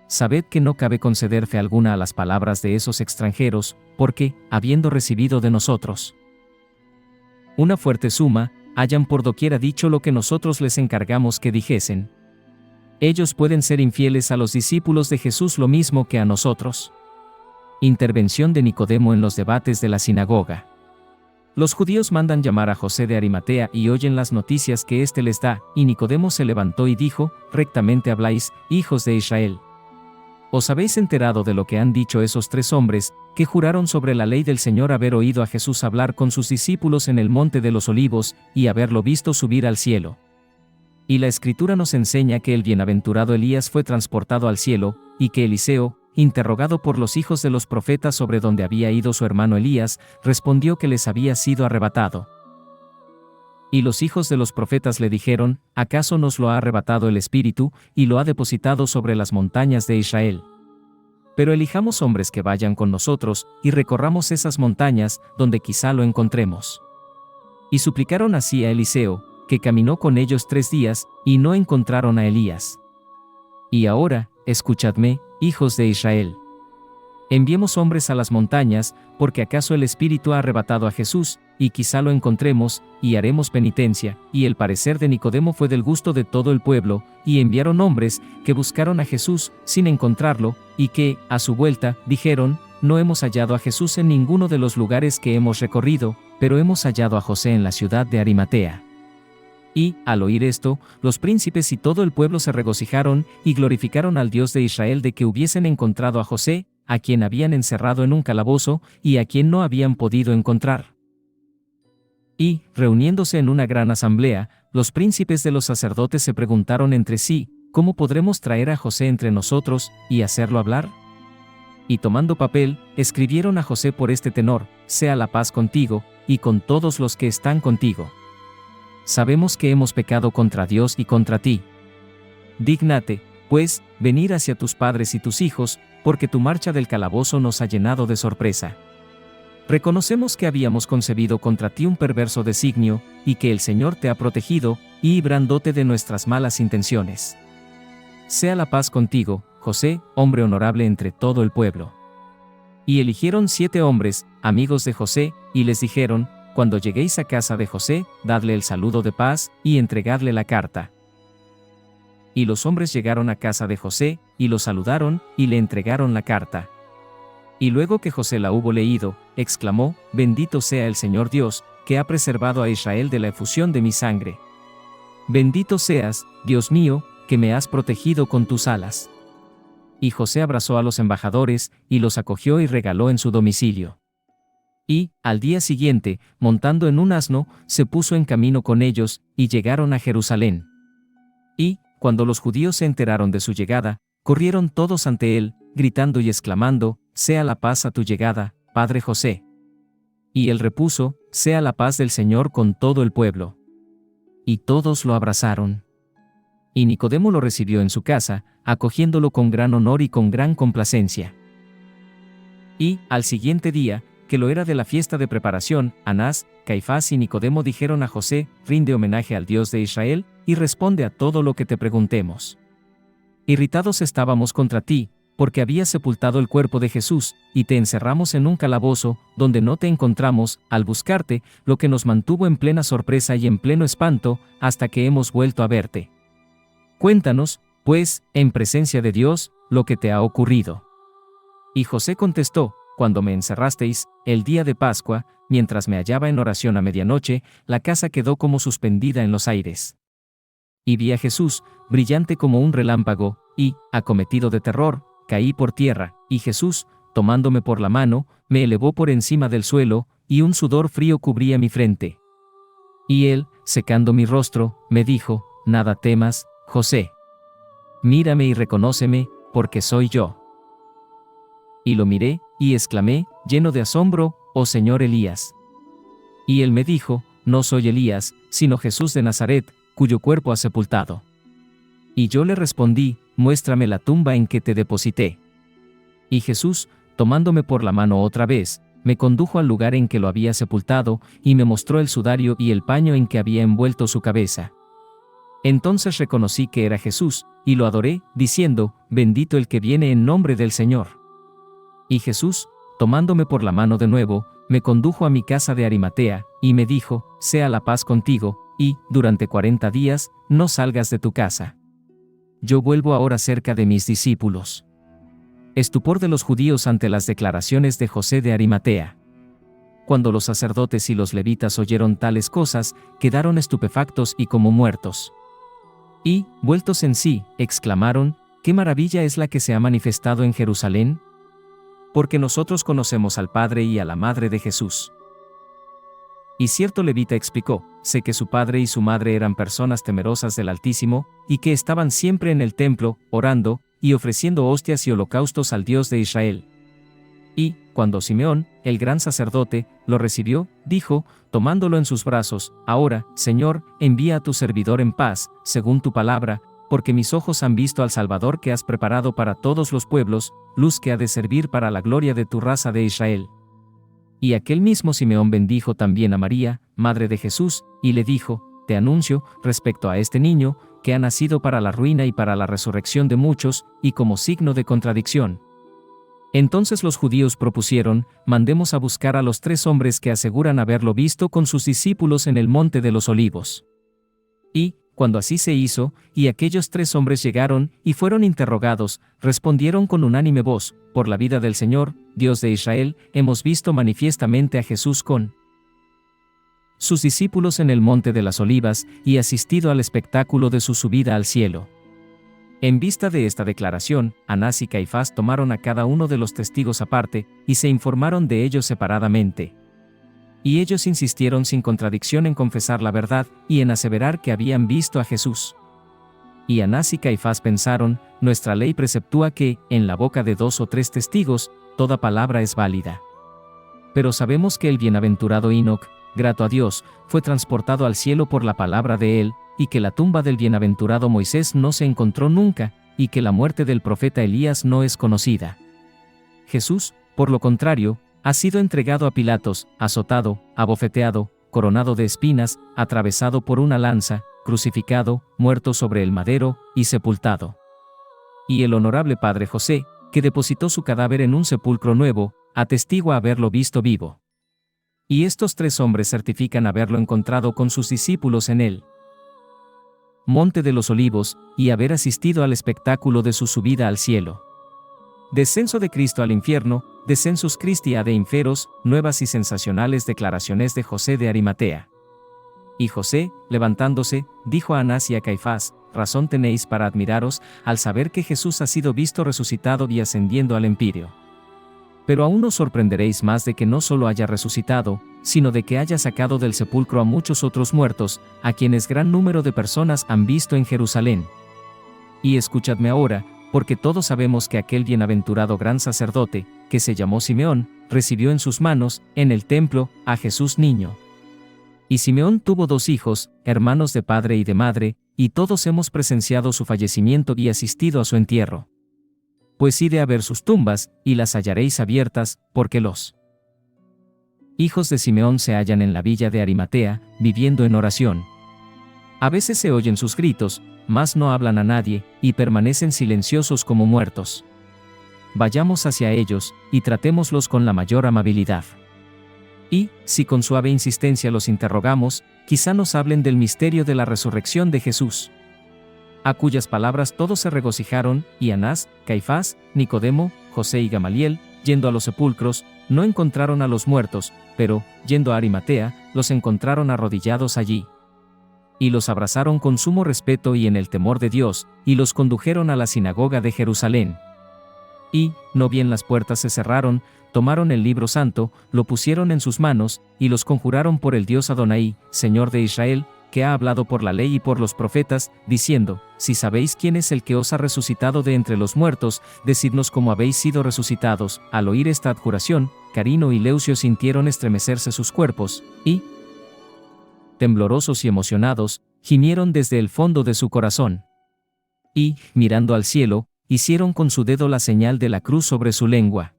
Sabed que no cabe conceder fe alguna a las palabras de esos extranjeros, porque, habiendo recibido de nosotros una fuerte suma, hayan por doquiera dicho lo que nosotros les encargamos que dijesen. Ellos pueden ser infieles a los discípulos de Jesús lo mismo que a nosotros». Intervención de Nicodemo en los debates de la sinagoga. Los judíos mandan llamar a José de Arimatea y oyen las noticias que éste les da, y Nicodemo se levantó y dijo: «Rectamente habláis, hijos de Israel. ¿Os habéis enterado de lo que han dicho esos 3 hombres, que juraron sobre la ley del Señor haber oído a Jesús hablar con sus discípulos en el monte de los Olivos, y haberlo visto subir al cielo? Y la Escritura nos enseña que el bienaventurado Elías fue transportado al cielo, y que Eliseo, interrogado por los hijos de los profetas sobre dónde había ido su hermano Elías, respondió que les había sido arrebatado. Y los hijos de los profetas le dijeron: ¿acaso nos lo ha arrebatado el Espíritu, y lo ha depositado sobre las montañas de Israel? Pero elijamos hombres que vayan con nosotros, y recorramos esas montañas, donde quizá lo encontremos. Y suplicaron así a Eliseo, que caminó con ellos 3 días, y no encontraron a Elías. Y ahora, escuchadme, hijos de Israel. Enviemos hombres a las montañas, porque acaso el Espíritu ha arrebatado a Jesús, y quizá lo encontremos, y haremos penitencia». Y el parecer de Nicodemo fue del gusto de todo el pueblo, y enviaron hombres, que buscaron a Jesús, sin encontrarlo, y que, a su vuelta, dijeron: «No hemos hallado a Jesús en ninguno de los lugares que hemos recorrido, pero hemos hallado a José en la ciudad de Arimatea». Y, al oír esto, los príncipes y todo el pueblo se regocijaron, y glorificaron al Dios de Israel de que hubiesen encontrado a José, a quien habían encerrado en un calabozo, y a quien no habían podido encontrar. Y, reuniéndose en una gran asamblea, los príncipes de los sacerdotes se preguntaron entre sí: «¿Cómo podremos traer a José entre nosotros, y hacerlo hablar?». Y tomando papel, escribieron a José por este tenor: «Sea la paz contigo, y con todos los que están contigo. Sabemos que hemos pecado contra Dios y contra ti. Dígnate, pues, venir hacia tus padres y tus hijos, porque tu marcha del calabozo nos ha llenado de sorpresa. Reconocemos que habíamos concebido contra ti un perverso designio, y que el Señor te ha protegido, y librándote de nuestras malas intenciones. Sea la paz contigo, José, hombre honorable entre todo el pueblo». Y eligieron 7 hombres, amigos de José, y les dijeron: «Cuando lleguéis a casa de José, dadle el saludo de paz, y entregadle la carta». Y los hombres llegaron a casa de José, y lo saludaron, y le entregaron la carta. Y luego que José la hubo leído, exclamó: «Bendito sea el Señor Dios, que ha preservado a Israel de la efusión de mi sangre. Bendito seas, Dios mío, que me has protegido con tus alas». Y José abrazó a los embajadores, y los acogió y regaló en su domicilio. Y, al día siguiente, montando en un asno, se puso en camino con ellos, y llegaron a Jerusalén. Y, cuando los judíos se enteraron de su llegada, corrieron todos ante él, gritando y exclamando: «Sea la paz a tu llegada, Padre José». Y él repuso: «Sea la paz del Señor con todo el pueblo». Y todos lo abrazaron. Y Nicodemo lo recibió en su casa, acogiéndolo con gran honor y con gran complacencia. Y, al siguiente día, que lo era de la fiesta de preparación, Anás, Caifás y Nicodemo dijeron a José: «Rinde homenaje al Dios de Israel, y responde a todo lo que te preguntemos. Irritados estábamos contra ti, porque habías sepultado el cuerpo de Jesús, y te encerramos en un calabozo, donde no te encontramos, al buscarte, lo que nos mantuvo en plena sorpresa y en pleno espanto, hasta que hemos vuelto a verte. Cuéntanos, pues, en presencia de Dios, lo que te ha ocurrido». Y José contestó: «Cuando me encerrasteis, el día de Pascua, mientras me hallaba en oración a medianoche, la casa quedó como suspendida en los aires. Y vi a Jesús, brillante como un relámpago, y, acometido de terror, caí por tierra, y Jesús, tomándome por la mano, me elevó por encima del suelo, y un sudor frío cubría mi frente. Y él, secando mi rostro, me dijo: «Nada temas, José. Mírame y reconóceme, porque soy yo». Y lo miré, y exclamé, lleno de asombro: «Oh Señor Elías». Y él me dijo: «No soy Elías, sino Jesús de Nazaret, cuyo cuerpo has sepultado. Y yo le respondí, muéstrame la tumba en que te deposité. Y Jesús, tomándome por la mano otra vez, me condujo al lugar en que lo había sepultado, y me mostró el sudario y el paño en que había envuelto su cabeza. Entonces reconocí que era Jesús, y lo adoré, diciendo, bendito el que viene en nombre del Señor. Y Jesús, tomándome por la mano de nuevo, me condujo a mi casa de Arimatea, y me dijo, sea la paz contigo, y, durante 40 días, no salgas de tu casa. Yo vuelvo ahora cerca de mis discípulos. Estupor de los judíos ante las declaraciones de José de Arimatea. Cuando los sacerdotes y los levitas oyeron tales cosas, quedaron estupefactos y como muertos. Y, vueltos en sí, exclamaron, ¿qué maravilla es la que se ha manifestado en Jerusalén? Porque nosotros conocemos al Padre y a la Madre de Jesús. Y cierto levita explicó, sé que su padre y su madre eran personas temerosas del Altísimo, y que estaban siempre en el templo, orando, y ofreciendo hostias y holocaustos al Dios de Israel. Y, cuando Simeón, el gran sacerdote, lo recibió, dijo, tomándolo en sus brazos, ahora, Señor, envía a tu servidor en paz, según tu palabra, porque mis ojos han visto al Salvador que has preparado para todos los pueblos, luz que ha de servir para la gloria de tu raza de Israel. Y aquel mismo Simeón bendijo también a María, madre de Jesús, y le dijo, te anuncio, respecto a este niño, que ha nacido para la ruina y para la resurrección de muchos, y como signo de contradicción. Entonces los judíos propusieron, mandemos a buscar a los 3 hombres que aseguran haberlo visto con sus discípulos en el monte de los Olivos. Y, cuando así se hizo, y aquellos 3 hombres llegaron, y fueron interrogados, respondieron con unánime voz, por la vida del Señor, Dios de Israel, hemos visto manifiestamente a Jesús con sus discípulos en el monte de las Olivas, y asistido al espectáculo de su subida al cielo. En vista de esta declaración, Anás y Caifás tomaron a cada uno de los testigos aparte, y se informaron de ellos separadamente. Y ellos insistieron sin contradicción en confesar la verdad, y en aseverar que habían visto a Jesús. Y Anás y Caifás pensaron, nuestra ley preceptúa que, en la boca de 2 o 3 testigos, toda palabra es válida. Pero sabemos que el bienaventurado Enoc, grato a Dios, fue transportado al cielo por la palabra de él, y que la tumba del bienaventurado Moisés no se encontró nunca, y que la muerte del profeta Elías no es conocida. Jesús, por lo contrario, ha sido entregado a Pilatos, azotado, abofeteado, coronado de espinas, atravesado por una lanza, crucificado, muerto sobre el madero, y sepultado. Y el honorable padre José, que depositó su cadáver en un sepulcro nuevo, atestigua haberlo visto vivo. Y estos 3 hombres certifican haberlo encontrado con sus discípulos en el monte de los Olivos, y haber asistido al espectáculo de su subida al cielo. Descenso de Cristo al infierno, descensus Christi ad inferos, nuevas y sensacionales declaraciones de José de Arimatea. Y José, levantándose, dijo a Anás y a Caifás, razón tenéis para admiraros, al saber que Jesús ha sido visto resucitado y ascendiendo al empíreo. Pero aún os sorprenderéis más de que no solo haya resucitado, sino de que haya sacado del sepulcro a muchos otros muertos, a quienes gran número de personas han visto en Jerusalén. Y escuchadme ahora, porque todos sabemos que aquel bienaventurado gran sacerdote, que se llamó Simeón, recibió en sus manos, en el templo, a Jesús niño. Y Simeón tuvo 2 hijos, hermanos de padre y de madre, y todos hemos presenciado su fallecimiento y asistido a su entierro. Pues id a ver sus tumbas, y las hallaréis abiertas, porque los hijos de Simeón se hallan en la villa de Arimatea, viviendo en oración. A veces se oyen sus gritos, mas no hablan a nadie, y permanecen silenciosos como muertos. Vayamos hacia ellos, y tratémoslos con la mayor amabilidad. Y, si con suave insistencia los interrogamos, quizá nos hablen del misterio de la resurrección de Jesús. A cuyas palabras todos se regocijaron, y Anás, Caifás, Nicodemo, José y Gamaliel, yendo a los sepulcros, no encontraron a los muertos, pero, yendo a Arimatea, los encontraron arrodillados allí. Y los abrazaron con sumo respeto y en el temor de Dios, y los condujeron a la sinagoga de Jerusalén. Y, no bien las puertas se cerraron, tomaron el libro santo, lo pusieron en sus manos, y los conjuraron por el Dios Adonai, Señor de Israel, que ha hablado por la ley y por los profetas, diciendo, si sabéis quién es el que os ha resucitado de entre los muertos, decidnos cómo habéis sido resucitados. Al oír esta adjuración, Carino y Leucio sintieron estremecerse sus cuerpos, y, temblorosos y emocionados, gimieron desde el fondo de su corazón. Y, mirando al cielo, hicieron con su dedo la señal de la cruz sobre su lengua.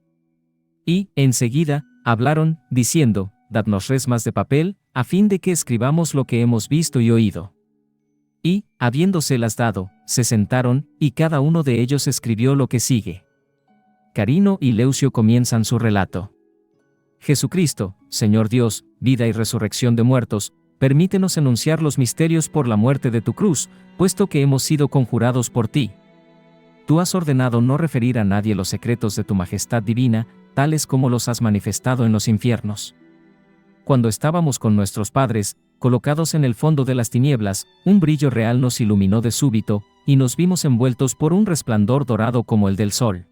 Y, enseguida, hablaron, diciendo, dadnos resmas de papel, a fin de que escribamos lo que hemos visto y oído. Y, habiéndoselas dado, se sentaron, y cada uno de ellos escribió lo que sigue. Carino y Leucio comienzan su relato. Jesucristo, Señor Dios, vida y resurrección de muertos, permítenos enunciar los misterios por la muerte de tu cruz, puesto que hemos sido conjurados por ti. Tú has ordenado no referir a nadie los secretos de tu majestad divina, tales como los has manifestado en los infiernos. Cuando estábamos con nuestros padres, colocados en el fondo de las tinieblas, un brillo real nos iluminó de súbito, y nos vimos envueltos por un resplandor dorado como el del sol.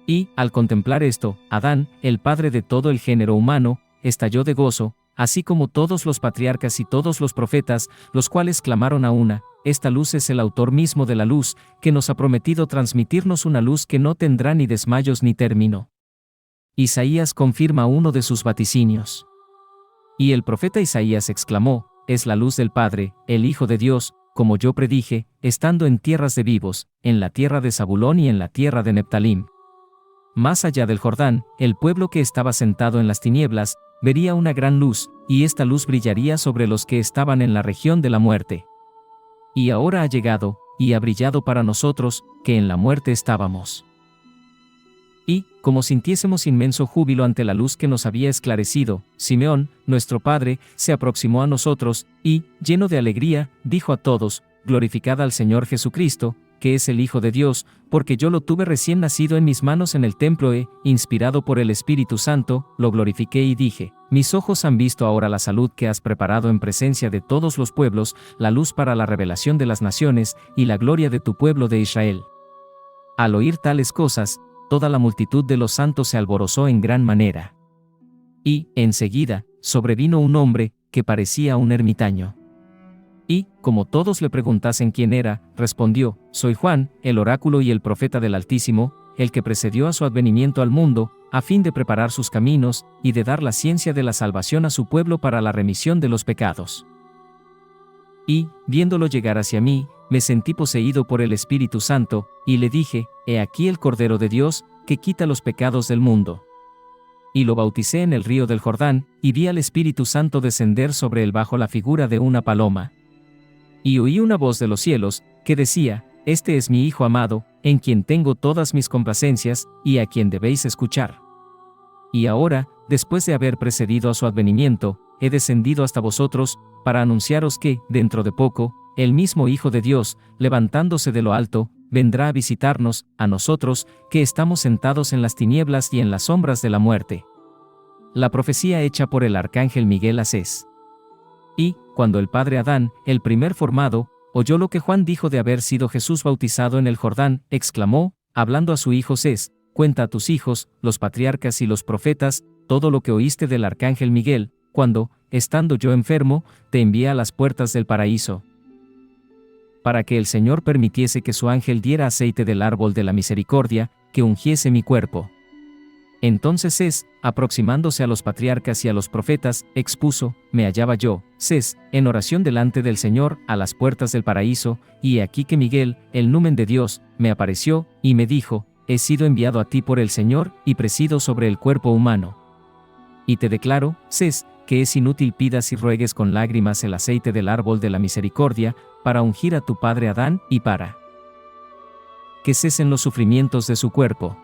Y, al contemplar esto, Adán, el padre de todo el género humano, estalló de gozo, así como todos los patriarcas y todos los profetas, los cuales clamaron a una: esta luz es el autor mismo de la luz, que nos ha prometido transmitirnos una luz que no tendrá ni desmayos ni término. Isaías confirma uno de sus vaticinios. Y el profeta Isaías exclamó: es la luz del Padre, el Hijo de Dios, como yo predije, estando en tierras de vivos, en la tierra de Zabulón y en la tierra de Neptalim. Más allá del Jordán, el pueblo que estaba sentado en las tinieblas, vería una gran luz, y esta luz brillaría sobre los que estaban en la región de la muerte. Y ahora ha llegado, y ha brillado para nosotros, que en la muerte estábamos. Y, como sintiésemos inmenso júbilo ante la luz que nos había esclarecido, Simeón, nuestro padre, se aproximó a nosotros, y, lleno de alegría, dijo a todos: glorificad al Señor Jesucristo, que es el Hijo de Dios, porque yo lo tuve recién nacido en mis manos en el templo inspirado por el Espíritu Santo, lo glorifiqué y dije: mis ojos han visto ahora la salud que has preparado en presencia de todos los pueblos, la luz para la revelación de las naciones, y la gloria de tu pueblo de Israel. Al oír tales cosas, toda la multitud de los santos se alborozó en gran manera. Y, enseguida, sobrevino un hombre, que parecía un ermitaño. Y, como todos le preguntasen quién era, respondió: soy Juan, el oráculo y el profeta del Altísimo, el que precedió a su advenimiento al mundo, a fin de preparar sus caminos, y de dar la ciencia de la salvación a su pueblo para la remisión de los pecados. Y, viéndolo llegar hacia mí, me sentí poseído por el Espíritu Santo, y le dije: he aquí el Cordero de Dios, que quita los pecados del mundo. Y lo bauticé en el río del Jordán, y vi al Espíritu Santo descender sobre él bajo la figura de una paloma. Y oí una voz de los cielos, que decía: este es mi Hijo amado, en quien tengo todas mis complacencias, y a quien debéis escuchar. Y ahora, después de haber precedido a su advenimiento, he descendido hasta vosotros, para anunciaros que, dentro de poco, el mismo Hijo de Dios, levantándose de lo alto, vendrá a visitarnos, a nosotros, que estamos sentados en las tinieblas y en las sombras de la muerte. La profecía hecha por el arcángel Miguel a Cés. Y, cuando el padre Adán, el primer formado, oyó lo que Juan dijo de haber sido Jesús bautizado en el Jordán, exclamó, hablando a su hijo Cés: cuenta a tus hijos, los patriarcas y los profetas, todo lo que oíste del arcángel Miguel, cuando, estando yo enfermo, te envié a las puertas del paraíso, para que el Señor permitiese que su ángel diera aceite del árbol de la misericordia, que ungiese mi cuerpo. Entonces Cés, aproximándose a los patriarcas y a los profetas, expuso: me hallaba yo, Cés, en oración delante del Señor, a las puertas del paraíso, y he aquí que Miguel, el numen de Dios, me apareció, y me dijo: he sido enviado a ti por el Señor, y presido sobre el cuerpo humano. Y te declaro, Cés, que es inútil pidas y ruegues con lágrimas el aceite del árbol de la misericordia, para ungir a tu padre Adán, y para que cesen los sufrimientos de su cuerpo.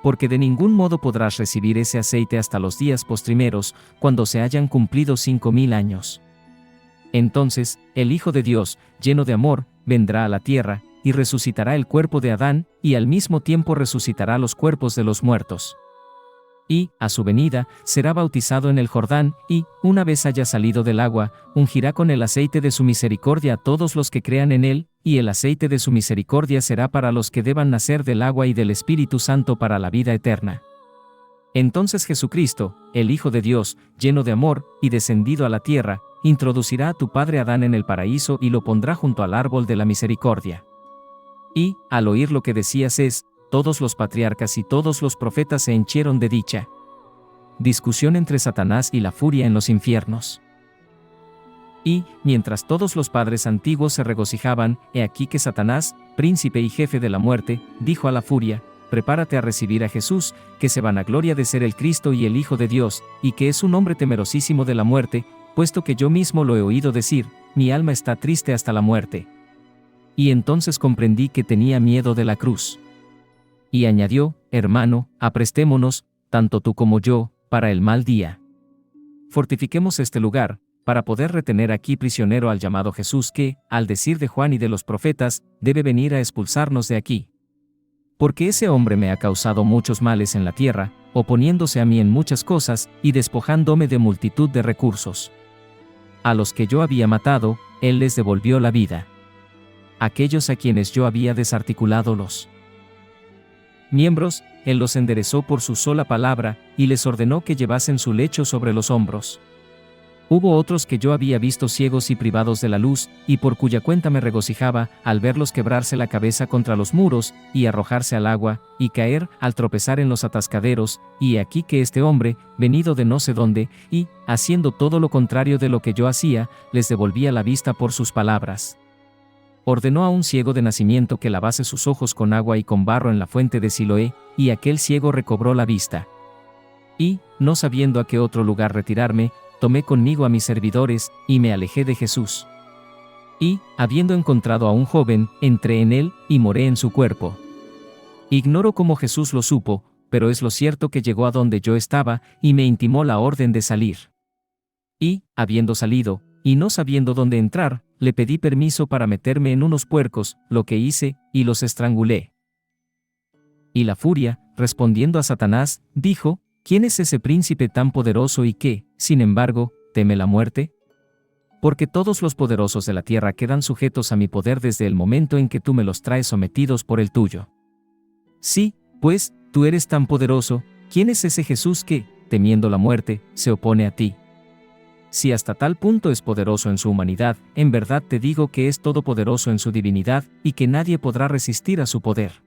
Porque de ningún modo podrás recibir ese aceite hasta los días postrimeros, cuando se hayan cumplido 5000 años. Entonces, el Hijo de Dios, lleno de amor, vendrá a la tierra, y resucitará el cuerpo de Adán, y al mismo tiempo resucitará los cuerpos de los muertos. Y, a su venida, será bautizado en el Jordán, y, una vez haya salido del agua, ungirá con el aceite de su misericordia a todos los que crean en él, y el aceite de su misericordia será para los que deban nacer del agua y del Espíritu Santo para la vida eterna. Entonces Jesucristo, el Hijo de Dios, lleno de amor, y descendido a la tierra, introducirá a tu padre Adán en el paraíso y lo pondrá junto al árbol de la misericordia. Y, al oír lo que decía Cés, todos los patriarcas y todos los profetas se henchieron de dicha. Discusión entre Satanás y la furia en los infiernos. Y, mientras todos los padres antiguos se regocijaban, he aquí que Satanás, príncipe y jefe de la muerte, dijo a la furia: prepárate a recibir a Jesús, que se vanagloria de ser el Cristo y el Hijo de Dios, y que es un hombre temerosísimo de la muerte, puesto que yo mismo lo he oído decir: mi alma está triste hasta la muerte. Y entonces comprendí que tenía miedo de la cruz. Y añadió: hermano, aprestémonos, tanto tú como yo, para el mal día. Fortifiquemos este lugar, para poder retener aquí prisionero al llamado Jesús que, al decir de Juan y de los profetas, debe venir a expulsarnos de aquí. Porque ese hombre me ha causado muchos males en la tierra, oponiéndose a mí en muchas cosas, y despojándome de multitud de recursos. A los que yo había matado, él les devolvió la vida. Aquellos a quienes yo había desarticulado los miembros, él los enderezó por su sola palabra, y les ordenó que llevasen su lecho sobre los hombros. Hubo otros que yo había visto ciegos y privados de la luz, y por cuya cuenta me regocijaba, al verlos quebrarse la cabeza contra los muros, y arrojarse al agua, y caer, al tropezar en los atascaderos, y he aquí que este hombre, venido de no sé dónde, y, haciendo todo lo contrario de lo que yo hacía, les devolvía la vista por sus palabras. Ordenó a un ciego de nacimiento que lavase sus ojos con agua y con barro en la fuente de Siloé, y aquel ciego recobró la vista. Y, no sabiendo a qué otro lugar retirarme, tomé conmigo a mis servidores, y me alejé de Jesús. Y, habiendo encontrado a un joven, entré en él, y moré en su cuerpo. Ignoro cómo Jesús lo supo, pero es lo cierto que llegó a donde yo estaba, y me intimó la orden de salir. Y, habiendo salido, y no sabiendo dónde entrar, le pedí permiso para meterme en unos puercos, lo que hice, y los estrangulé. Y la furia, respondiendo a Satanás, dijo: ¿quién es ese príncipe tan poderoso y que, sin embargo, teme la muerte? Porque todos los poderosos de la tierra quedan sujetos a mi poder desde el momento en que tú me los traes sometidos por el tuyo. Sí, pues, tú eres tan poderoso, ¿quién es ese Jesús que, temiendo la muerte, se opone a ti? Si hasta tal punto es poderoso en su humanidad, en verdad te digo que es todopoderoso en su divinidad, y que nadie podrá resistir a su poder.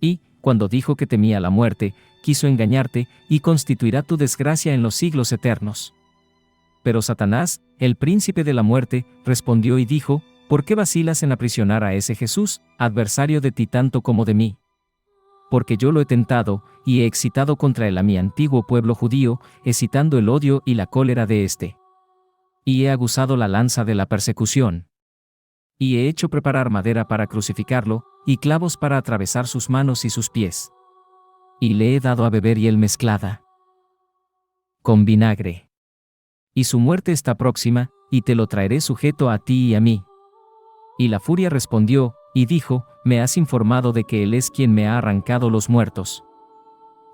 Y, cuando dijo que temía la muerte, quiso engañarte, y constituirá tu desgracia en los siglos eternos. Pero Satanás, el príncipe de la muerte, respondió y dijo: ¿por qué vacilas en aprisionar a ese Jesús, adversario de ti tanto como de mí? Porque yo lo he tentado, y he excitado contra él a mi antiguo pueblo judío, excitando el odio y la cólera de éste. Y he aguzado la lanza de la persecución. Y he hecho preparar madera para crucificarlo, y clavos para atravesar sus manos y sus pies. Y le he dado a beber hiel mezclada con vinagre. Y su muerte está próxima, y te lo traeré sujeto a ti y a mí. Y la furia respondió, y dijo: me has informado de que él es quien me ha arrancado los muertos.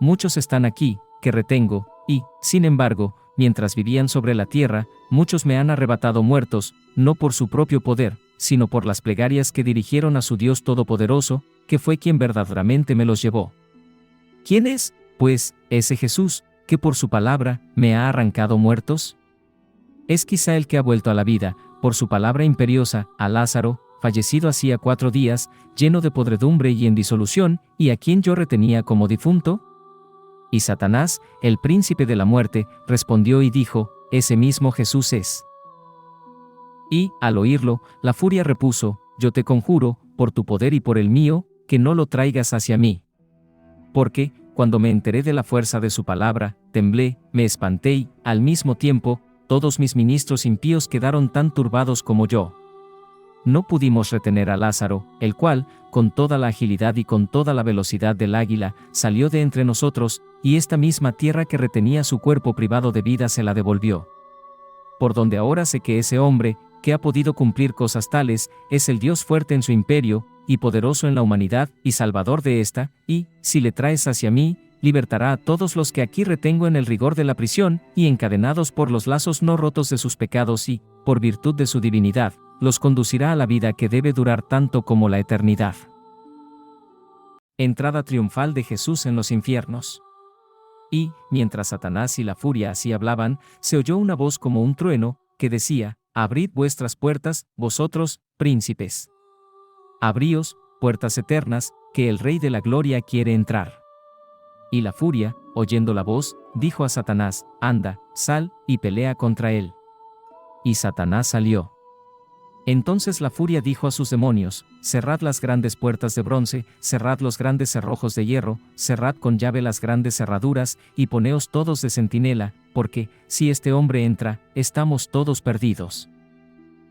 Muchos están aquí, que retengo, y, sin embargo, mientras vivían sobre la tierra, muchos me han arrebatado muertos, no por su propio poder, sino por las plegarias que dirigieron a su Dios Todopoderoso, que fue quien verdaderamente me los llevó. ¿Quién es, pues, ese Jesús, que por su palabra me ha arrancado muertos? Es quizá el que ha vuelto a la vida, por su palabra imperiosa, a Lázaro, fallecido hacía 4 días, lleno de podredumbre y en disolución, y a quien yo retenía como difunto. Y Satanás, el príncipe de la muerte, respondió y dijo: ese mismo Jesús es. Y, al oírlo, la furia repuso: yo te conjuro, por tu poder y por el mío, que no lo traigas hacia mí. Porque, cuando me enteré de la fuerza de su palabra, temblé, me espanté y, al mismo tiempo, todos mis ministros impíos quedaron tan turbados como yo. No pudimos retener a Lázaro, el cual, con toda la agilidad y con toda la velocidad del águila, salió de entre nosotros, y esta misma tierra que retenía su cuerpo privado de vida se la devolvió. Por donde ahora sé que ese hombre, que ha podido cumplir cosas tales, es el Dios fuerte en su imperio, y poderoso en la humanidad, y salvador de esta, y, si le traes hacia mí, libertará a todos los que aquí retengo en el rigor de la prisión, y encadenados por los lazos no rotos de sus pecados y, por virtud de su divinidad, los conducirá a la vida que debe durar tanto como la eternidad. Entrada triunfal de Jesús en los infiernos. Y, mientras Satanás y la furia así hablaban, se oyó una voz como un trueno, que decía: abrid vuestras puertas, vosotros, príncipes. Abríos, puertas eternas, que el Rey de la Gloria quiere entrar. Y la furia, oyendo la voz, dijo a Satanás: anda, sal, y pelea contra él. y Satanás salió. Entonces la furia dijo a sus demonios: cerrad las grandes puertas de bronce, cerrad los grandes cerrojos de hierro, cerrad con llave las grandes cerraduras, y poneos todos de centinela, porque, si este hombre entra, estamos todos perdidos.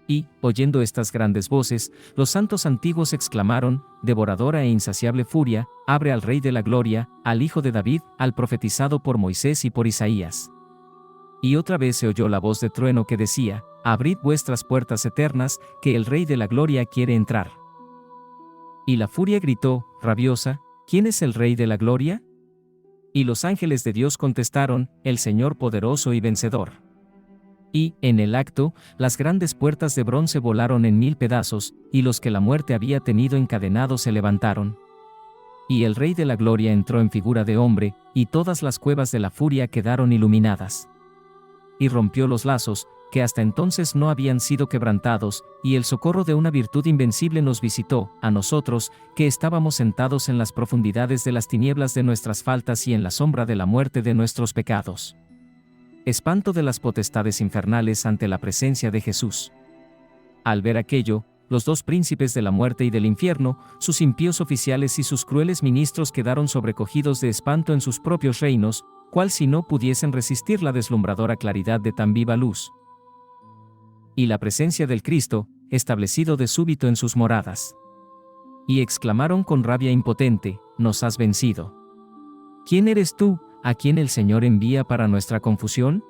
Y, oyendo estas grandes voces, los santos antiguos exclamaron: devoradora e insaciable furia, abre al Rey de la Gloria, al Hijo de David, al profetizado por Moisés y por Isaías. Y otra vez se oyó la voz de trueno que decía: abrid vuestras puertas eternas, que el Rey de la Gloria quiere entrar. Y la furia gritó, rabiosa: ¿quién es el Rey de la Gloria? Y los ángeles de Dios contestaron: el Señor poderoso y vencedor. Y, en el acto, las grandes puertas de bronce volaron en 1000 pedazos, y los que la muerte había tenido encadenados se levantaron. Y el Rey de la Gloria entró en figura de hombre, y todas las cuevas de la furia quedaron iluminadas. Y rompió los lazos, que hasta entonces no habían sido quebrantados, y el socorro de una virtud invencible nos visitó, a nosotros, que estábamos sentados en las profundidades de las tinieblas de nuestras faltas y en la sombra de la muerte de nuestros pecados. Espanto de las potestades infernales ante la presencia de Jesús. Al ver aquello, los dos príncipes de la muerte y del infierno, sus impíos oficiales y sus crueles ministros quedaron sobrecogidos de espanto en sus propios reinos, cual si no pudiesen resistir la deslumbradora claridad de tan viva luz. Y la presencia del Cristo, establecido de súbito en sus moradas. Y exclamaron con rabia impotente: nos has vencido. ¿Quién eres tú, a quien el Señor envía para nuestra confusión?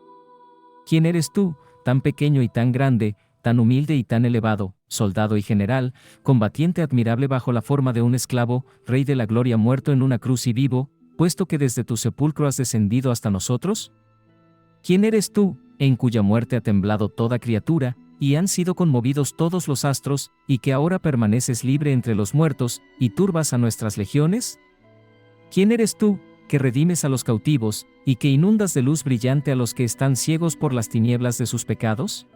¿Quién eres tú, tan pequeño y tan grande, tan humilde y tan elevado, soldado y general, combatiente admirable bajo la forma de un esclavo, Rey de la Gloria muerto en una cruz y vivo, puesto que desde tu sepulcro has descendido hasta nosotros? ¿Quién eres tú, en cuya muerte ha temblado toda criatura, y han sido conmovidos todos los astros, y que ahora permaneces libre entre los muertos, y turbas a nuestras legiones? ¿Quién eres tú, que redimes a los cautivos, y que inundas de luz brillante a los que están ciegos por las tinieblas de sus pecados?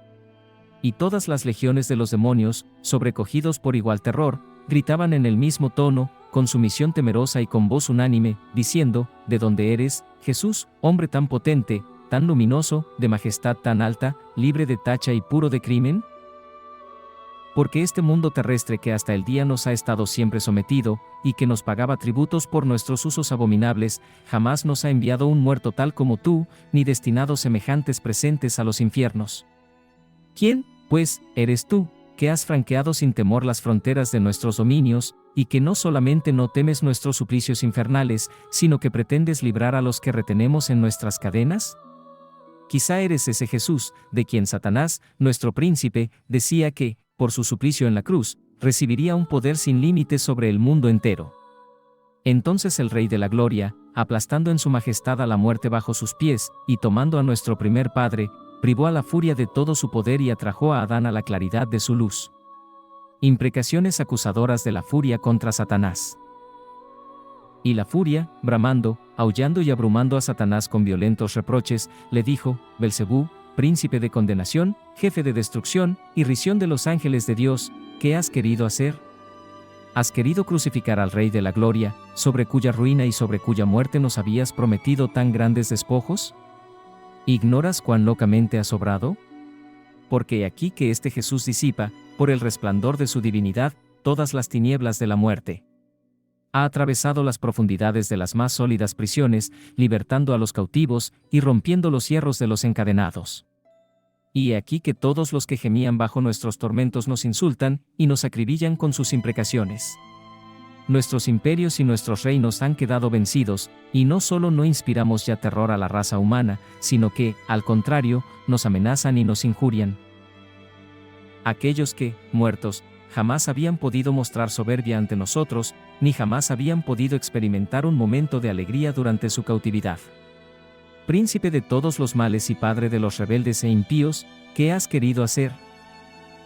Y todas las legiones de los demonios, sobrecogidos por igual terror, gritaban en el mismo tono, con sumisión temerosa y con voz unánime, diciendo: ¿de dónde eres, Jesús, hombre tan potente, tan luminoso, de majestad tan alta, libre de tacha y puro de crimen? Porque este mundo terrestre que hasta el día nos ha estado siempre sometido, y que nos pagaba tributos por nuestros usos abominables, jamás nos ha enviado un muerto tal como tú, ni destinado semejantes presentes a los infiernos. ¿Quién, pues, eres tú, que has franqueado sin temor las fronteras de nuestros dominios, y que no solamente no temes nuestros suplicios infernales, sino que pretendes librar a los que retenemos en nuestras cadenas? Quizá eres ese Jesús, de quien Satanás, nuestro príncipe, decía que, por su suplicio en la cruz, recibiría un poder sin límites sobre el mundo entero. Entonces el Rey de la Gloria, aplastando en su majestad a la muerte bajo sus pies, y tomando a nuestro primer Padre, privó a la furia de todo su poder y atrajo a Adán a la claridad de su luz. Imprecaciones acusadoras de la furia contra Satanás. Y la furia, bramando, aullando y abrumando a Satanás con violentos reproches, le dijo: Belcebú, príncipe de condenación, jefe de destrucción, irrisión de los ángeles de Dios, ¿qué has querido hacer? ¿Has querido crucificar al Rey de la Gloria, sobre cuya ruina y sobre cuya muerte nos habías prometido tan grandes despojos? ¿Ignoras cuán locamente has obrado? Porque he aquí que este Jesús disipa, por el resplandor de su divinidad, todas las tinieblas de la muerte. Ha atravesado las profundidades de las más sólidas prisiones, libertando a los cautivos, y rompiendo los hierros de los encadenados. Y he aquí que todos los que gemían bajo nuestros tormentos nos insultan, y nos acribillan con sus imprecaciones. Nuestros imperios y nuestros reinos han quedado vencidos, y no solo no inspiramos ya terror a la raza humana, sino que, al contrario, nos amenazan y nos injurian. Aquellos que, muertos, jamás habían podido mostrar soberbia ante nosotros, ni jamás habían podido experimentar un momento de alegría durante su cautividad. Príncipe de todos los males y padre de los rebeldes e impíos, ¿qué has querido hacer?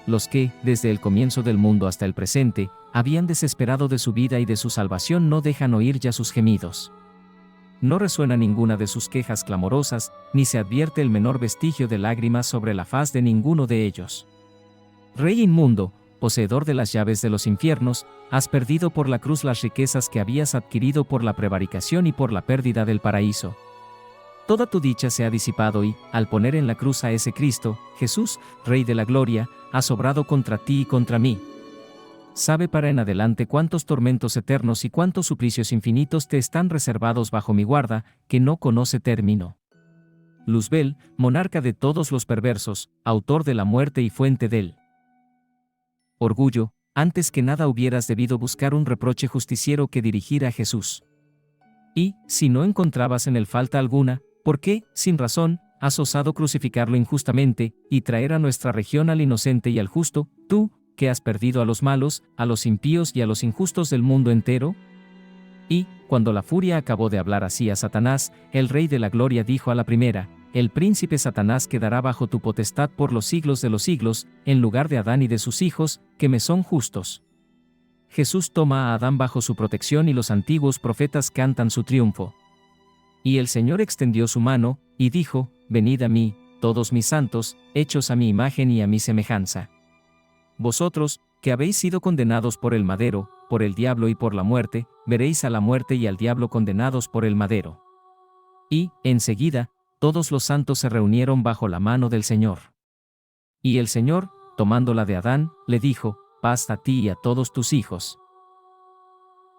Los que, desde el comienzo del mundo hasta el presente, habían desesperado de su vida y de su salvación no dejan oír ya sus gemidos. No resuena ninguna de sus quejas clamorosas, ni se advierte el menor vestigio de lágrimas sobre la faz de ninguno de ellos. Rey inmundo, poseedor de las llaves de los infiernos, has perdido por la cruz las riquezas que habías adquirido por la prevaricación y por la pérdida del paraíso. Toda tu dicha se ha disipado y, al poner en la cruz a ese Cristo, Jesús, Rey de la Gloria, ha sobrado contra ti y contra mí. Sabe para en adelante cuántos tormentos eternos y cuántos suplicios infinitos te están reservados bajo mi guarda, que no conoce término. Luzbel, monarca de todos los perversos, autor de la muerte y fuente del orgullo, antes que nada hubieras debido buscar un reproche justiciero que dirigir a Jesús. Y, si no encontrabas en él falta alguna, ¿por qué, sin razón, has osado crucificarlo injustamente, y traer a nuestra región al inocente y al justo, tú, que has perdido a los malos, a los impíos y a los injustos del mundo entero? Y, cuando la furia acabó de hablar así a Satanás, el Rey de la Gloria dijo a la primera: el príncipe Satanás quedará bajo tu potestad por los siglos de los siglos, en lugar de Adán y de sus hijos, que me son justos. Jesús toma a Adán bajo su protección y los antiguos profetas cantan su triunfo. Y el Señor extendió su mano, y dijo: venid a mí, todos mis santos, hechos a mi imagen y a mi semejanza. Vosotros, que habéis sido condenados por el madero, por el diablo y por la muerte, veréis a la muerte y al diablo condenados por el madero. Y, enseguida, todos los santos se reunieron bajo la mano del Señor. Y el Señor, tomándola de Adán, le dijo: paz a ti y a todos tus hijos,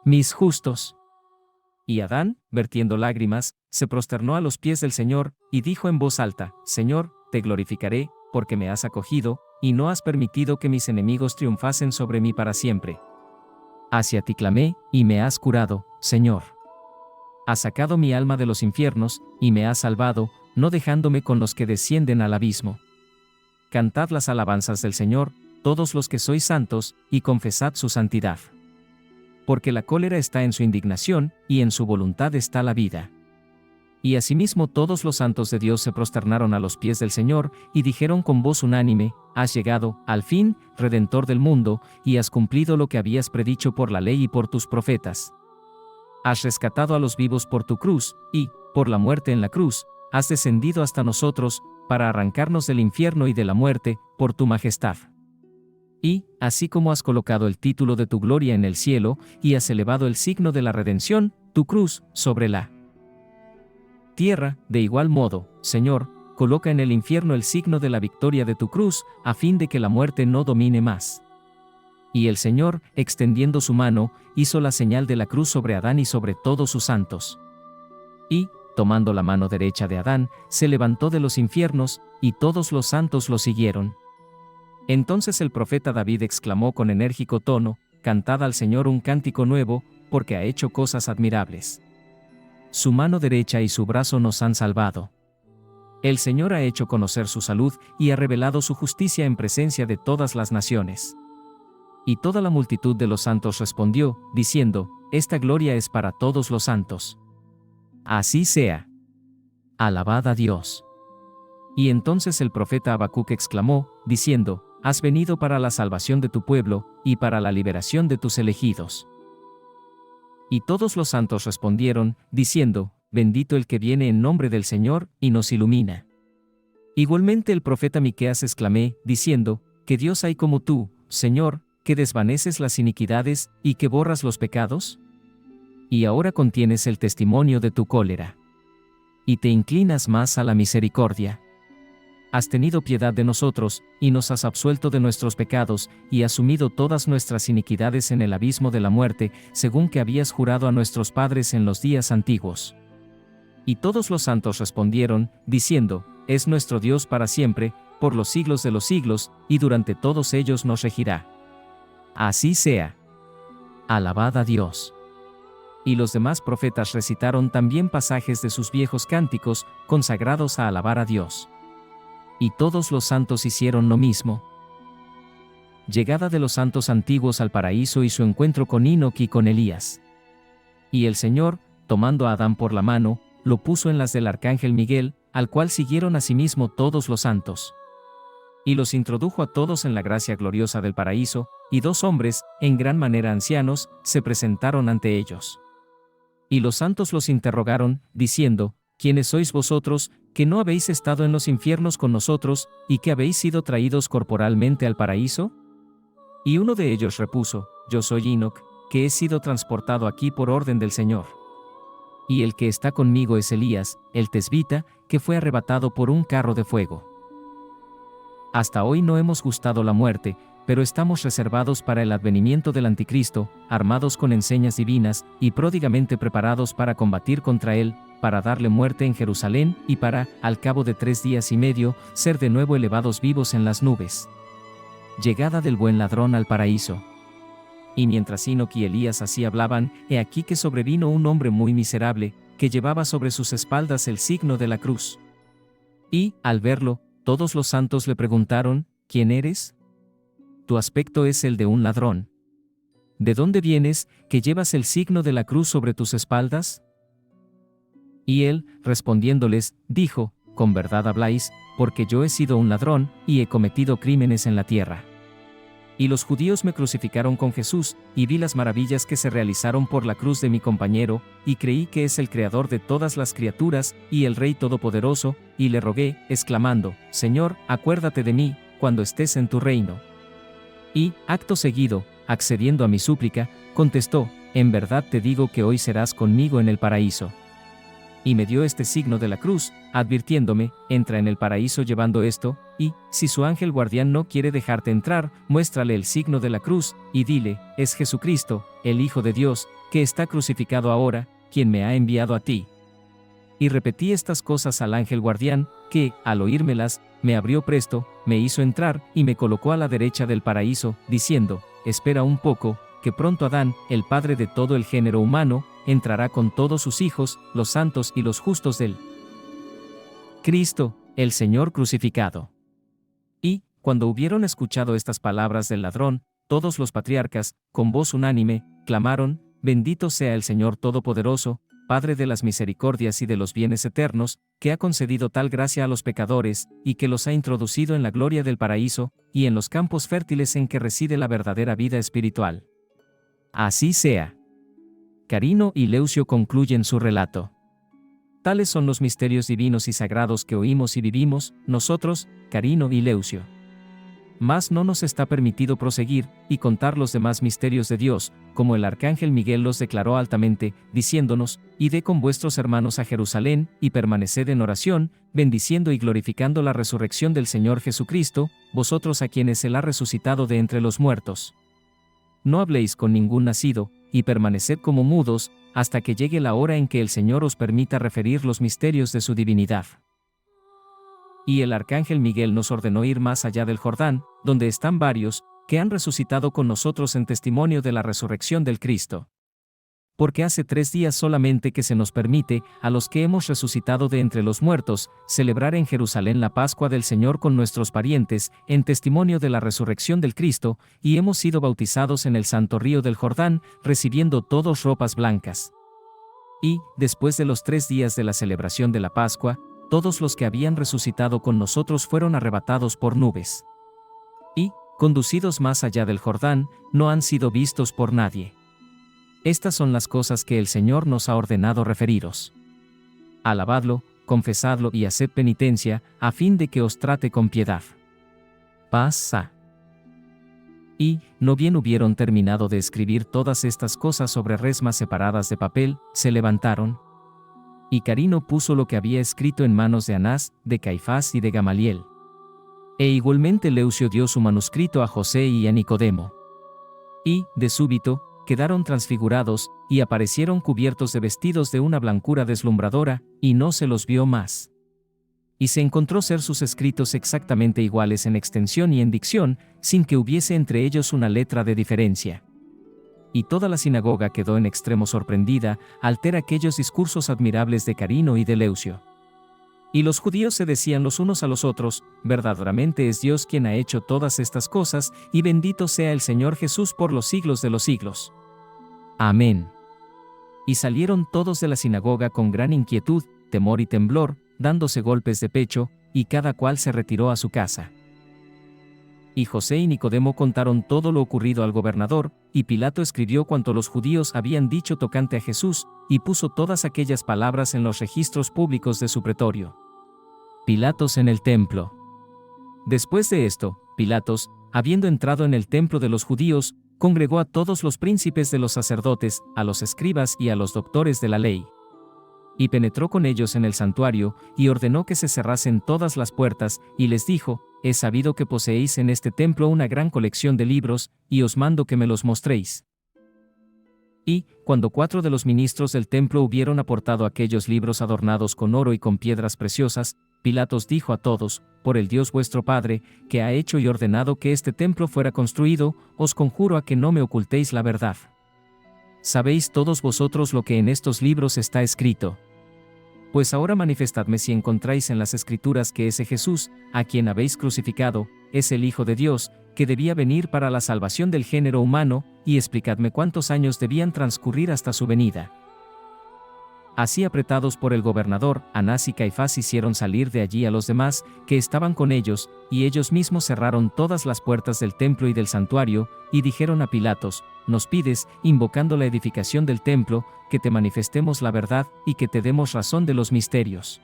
mis justos. Y Adán, vertiendo lágrimas, se prosternó a los pies del Señor, y dijo en voz alta: Señor, te glorificaré, porque me has acogido, y no has permitido que mis enemigos triunfasen sobre mí para siempre. Hacia ti clamé, y me has curado, Señor. Has sacado mi alma de los infiernos, y me has salvado, no dejándome con los que descienden al abismo. Cantad las alabanzas del Señor, todos los que sois santos, y confesad su santidad. Porque la cólera está en su indignación, y en su voluntad está la vida. Y asimismo todos los santos de Dios se prosternaron a los pies del Señor, y dijeron con voz unánime: has llegado, al fin, Redentor del mundo, y has cumplido lo que habías predicho por la ley y por tus profetas. Has rescatado a los vivos por tu cruz, y, por la muerte en la cruz, has descendido hasta nosotros, para arrancarnos del infierno y de la muerte, por tu majestad. Y, así como has colocado el título de tu gloria en el cielo, y has elevado el signo de la redención, tu cruz, sobre la tierra, de igual modo, Señor, coloca en el infierno el signo de la victoria de tu cruz, a fin de que la muerte no domine más. Y el Señor, extendiendo su mano, hizo la señal de la cruz sobre Adán y sobre todos sus santos. Y, tomando la mano derecha de Adán, se levantó de los infiernos, y todos los santos lo siguieron. Entonces el profeta David exclamó con enérgico tono: cantad al Señor un cántico nuevo, porque ha hecho cosas admirables. Su mano derecha y su brazo nos han salvado. El Señor ha hecho conocer su salud, y ha revelado su justicia en presencia de todas las naciones. Y toda la multitud de los santos respondió, diciendo: esta gloria es para todos los santos. Así sea. Alabad a Dios. Y entonces el profeta Habacuc exclamó, diciendo: has venido para la salvación de tu pueblo, y para la liberación de tus elegidos. Y todos los santos respondieron, diciendo: bendito el que viene en nombre del Señor, y nos ilumina. Igualmente el profeta Miqueas exclamé, diciendo: ¿qué Dios hay como tú, Señor, que desvaneces las iniquidades, y que borras los pecados? Y ahora contienes el testimonio de tu cólera. Y te inclinas más a la misericordia. Has tenido piedad de nosotros, y nos has absuelto de nuestros pecados, y has sumido todas nuestras iniquidades en el abismo de la muerte, según que habías jurado a nuestros padres en los días antiguos. Y todos los santos respondieron, diciendo: es nuestro Dios para siempre, por los siglos de los siglos, y durante todos ellos nos regirá. Así sea. Alabad a Dios. Y los demás profetas recitaron también pasajes de sus viejos cánticos, consagrados a alabar a Dios. Y todos los santos hicieron lo mismo. Llegada de los santos antiguos al paraíso y su encuentro con Enoc y con Elías. Y el Señor, tomando a Adán por la mano, lo puso en las del arcángel Miguel, al cual siguieron asimismo todos los santos. Y los introdujo a todos en la gracia gloriosa del paraíso, y dos hombres, en gran manera ancianos, se presentaron ante ellos. Y los santos los interrogaron, diciendo: ¿quiénes sois vosotros, que no habéis estado en los infiernos con nosotros, y que habéis sido traídos corporalmente al paraíso? Y uno de ellos repuso: yo soy Enoc, que he sido transportado aquí por orden del Señor. Y el que está conmigo es Elías, el tesbita, que fue arrebatado por un carro de fuego. Hasta hoy no hemos gustado la muerte, pero estamos reservados para el advenimiento del Anticristo, armados con enseñas divinas, y pródigamente preparados para combatir contra él, para darle muerte en Jerusalén, y para, al cabo de 3 días y medio, ser de nuevo elevados vivos en las nubes. Llegada del buen ladrón al paraíso. Y mientras Enoc y Elías así hablaban, he aquí que sobrevino un hombre muy miserable, que llevaba sobre sus espaldas el signo de la cruz. Y, al verlo, todos los santos le preguntaron, ¿quién eres? Tu aspecto es el de un ladrón. ¿De dónde vienes, que llevas el signo de la cruz sobre tus espaldas? Y él, respondiéndoles, dijo, con verdad habláis, porque yo he sido un ladrón, y he cometido crímenes en la tierra. Y los judíos me crucificaron con Jesús, y vi las maravillas que se realizaron por la cruz de mi compañero, y creí que es el Creador de todas las criaturas, y el Rey Todopoderoso, y le rogué, exclamando, Señor, acuérdate de mí, cuando estés en tu reino. Y, acto seguido, accediendo a mi súplica, contestó, en verdad te digo que hoy serás conmigo en el paraíso. Y me dio este signo de la cruz, advirtiéndome, entra en el paraíso llevando esto, y, si su ángel guardián no quiere dejarte entrar, muéstrale el signo de la cruz, y dile, es Jesucristo, el Hijo de Dios, que está crucificado ahora, quien me ha enviado a ti. Y repetí estas cosas al ángel guardián, que, al oírmelas, me abrió presto, me hizo entrar, y me colocó a la derecha del paraíso, diciendo, espera un poco, que pronto Adán, el padre de todo el género humano, entrará con todos sus hijos, los santos y los justos del Cristo, el Señor crucificado. Y, cuando hubieron escuchado estas palabras del ladrón, todos los patriarcas, con voz unánime, clamaron, bendito sea el Señor Todopoderoso, Padre de las misericordias y de los bienes eternos, que ha concedido tal gracia a los pecadores, y que los ha introducido en la gloria del paraíso, y en los campos fértiles en que reside la verdadera vida espiritual. Así sea. Carino y Leucio concluyen su relato. Tales son los misterios divinos y sagrados que oímos y vivimos, nosotros, Carino y Leucio. Mas no nos está permitido proseguir, y contar los demás misterios de Dios, como el arcángel Miguel los declaró altamente, diciéndonos, id con vuestros hermanos a Jerusalén, y permaneced en oración, bendiciendo y glorificando la resurrección del Señor Jesucristo, vosotros a quienes Él ha resucitado de entre los muertos. No habléis con ningún nacido, y permaneced como mudos, hasta que llegue la hora en que el Señor os permita referir los misterios de su divinidad. Y el arcángel Miguel nos ordenó ir más allá del Jordán, donde están varios, que han resucitado con nosotros en testimonio de la resurrección del Cristo. Porque hace 3 días solamente que se nos permite, a los que hemos resucitado de entre los muertos, celebrar en Jerusalén la Pascua del Señor con nuestros parientes, en testimonio de la resurrección del Cristo, y hemos sido bautizados en el santo río del Jordán, recibiendo todos ropas blancas. Y, después de los 3 días de la celebración de la Pascua, todos los que habían resucitado con nosotros fueron arrebatados por nubes. Y, conducidos más allá del Jordán, no han sido vistos por nadie. Estas son las cosas que el Señor nos ha ordenado referiros. Alabadlo, confesadlo y haced penitencia, a fin de que os trate con piedad. Paz. Y, no bien hubieron terminado de escribir todas estas cosas sobre resmas separadas de papel, se levantaron. Y Carino puso lo que había escrito en manos de Anás, de Caifás y de Gamaliel. E igualmente Leucio dio su manuscrito a José y a Nicodemo. Y, de súbito, quedaron transfigurados, y aparecieron cubiertos de vestidos de una blancura deslumbradora, y no se los vio más. Y se encontró ser sus escritos exactamente iguales en extensión y en dicción, sin que hubiese entre ellos una letra de diferencia. Y toda la sinagoga quedó en extremo sorprendida, al ver aquellos discursos admirables de Carino y de Leucio. Y los judíos se decían los unos a los otros, verdaderamente es Dios quien ha hecho todas estas cosas, y bendito sea el Señor Jesús por los siglos de los siglos. Amén. Y salieron todos de la sinagoga con gran inquietud, temor y temblor, dándose golpes de pecho, y cada cual se retiró a su casa. Y José y Nicodemo contaron todo lo ocurrido al gobernador, y Pilato escribió cuanto los judíos habían dicho tocante a Jesús, y puso todas aquellas palabras en los registros públicos de su pretorio. Pilatos en el templo. Después de esto, Pilatos, habiendo entrado en el templo de los judíos, congregó a todos los príncipes de los sacerdotes, a los escribas y a los doctores de la ley. Y penetró con ellos en el santuario, y ordenó que se cerrasen todas las puertas, y les dijo: He sabido que poseéis en este templo una gran colección de libros, y os mando que me los mostréis. Y, cuando 4 de los ministros del templo hubieron aportado aquellos libros adornados con oro y con piedras preciosas, Pilatos dijo a todos: Por el Dios vuestro Padre, que ha hecho y ordenado que este templo fuera construido, os conjuro a que no me ocultéis la verdad. Sabéis todos vosotros lo que en estos libros está escrito. Pues ahora manifestadme si encontráis en las Escrituras que ese Jesús, a quien habéis crucificado, es el Hijo de Dios, que debía venir para la salvación del género humano, y explicadme cuántos años debían transcurrir hasta su venida. Así, apretados por el gobernador, Anás y Caifás hicieron salir de allí a los demás, que estaban con ellos, y ellos mismos cerraron todas las puertas del templo y del santuario, y dijeron a Pilatos: Nos pides, invocando la edificación del templo, que te manifestemos la verdad, y que te demos razón de los misterios.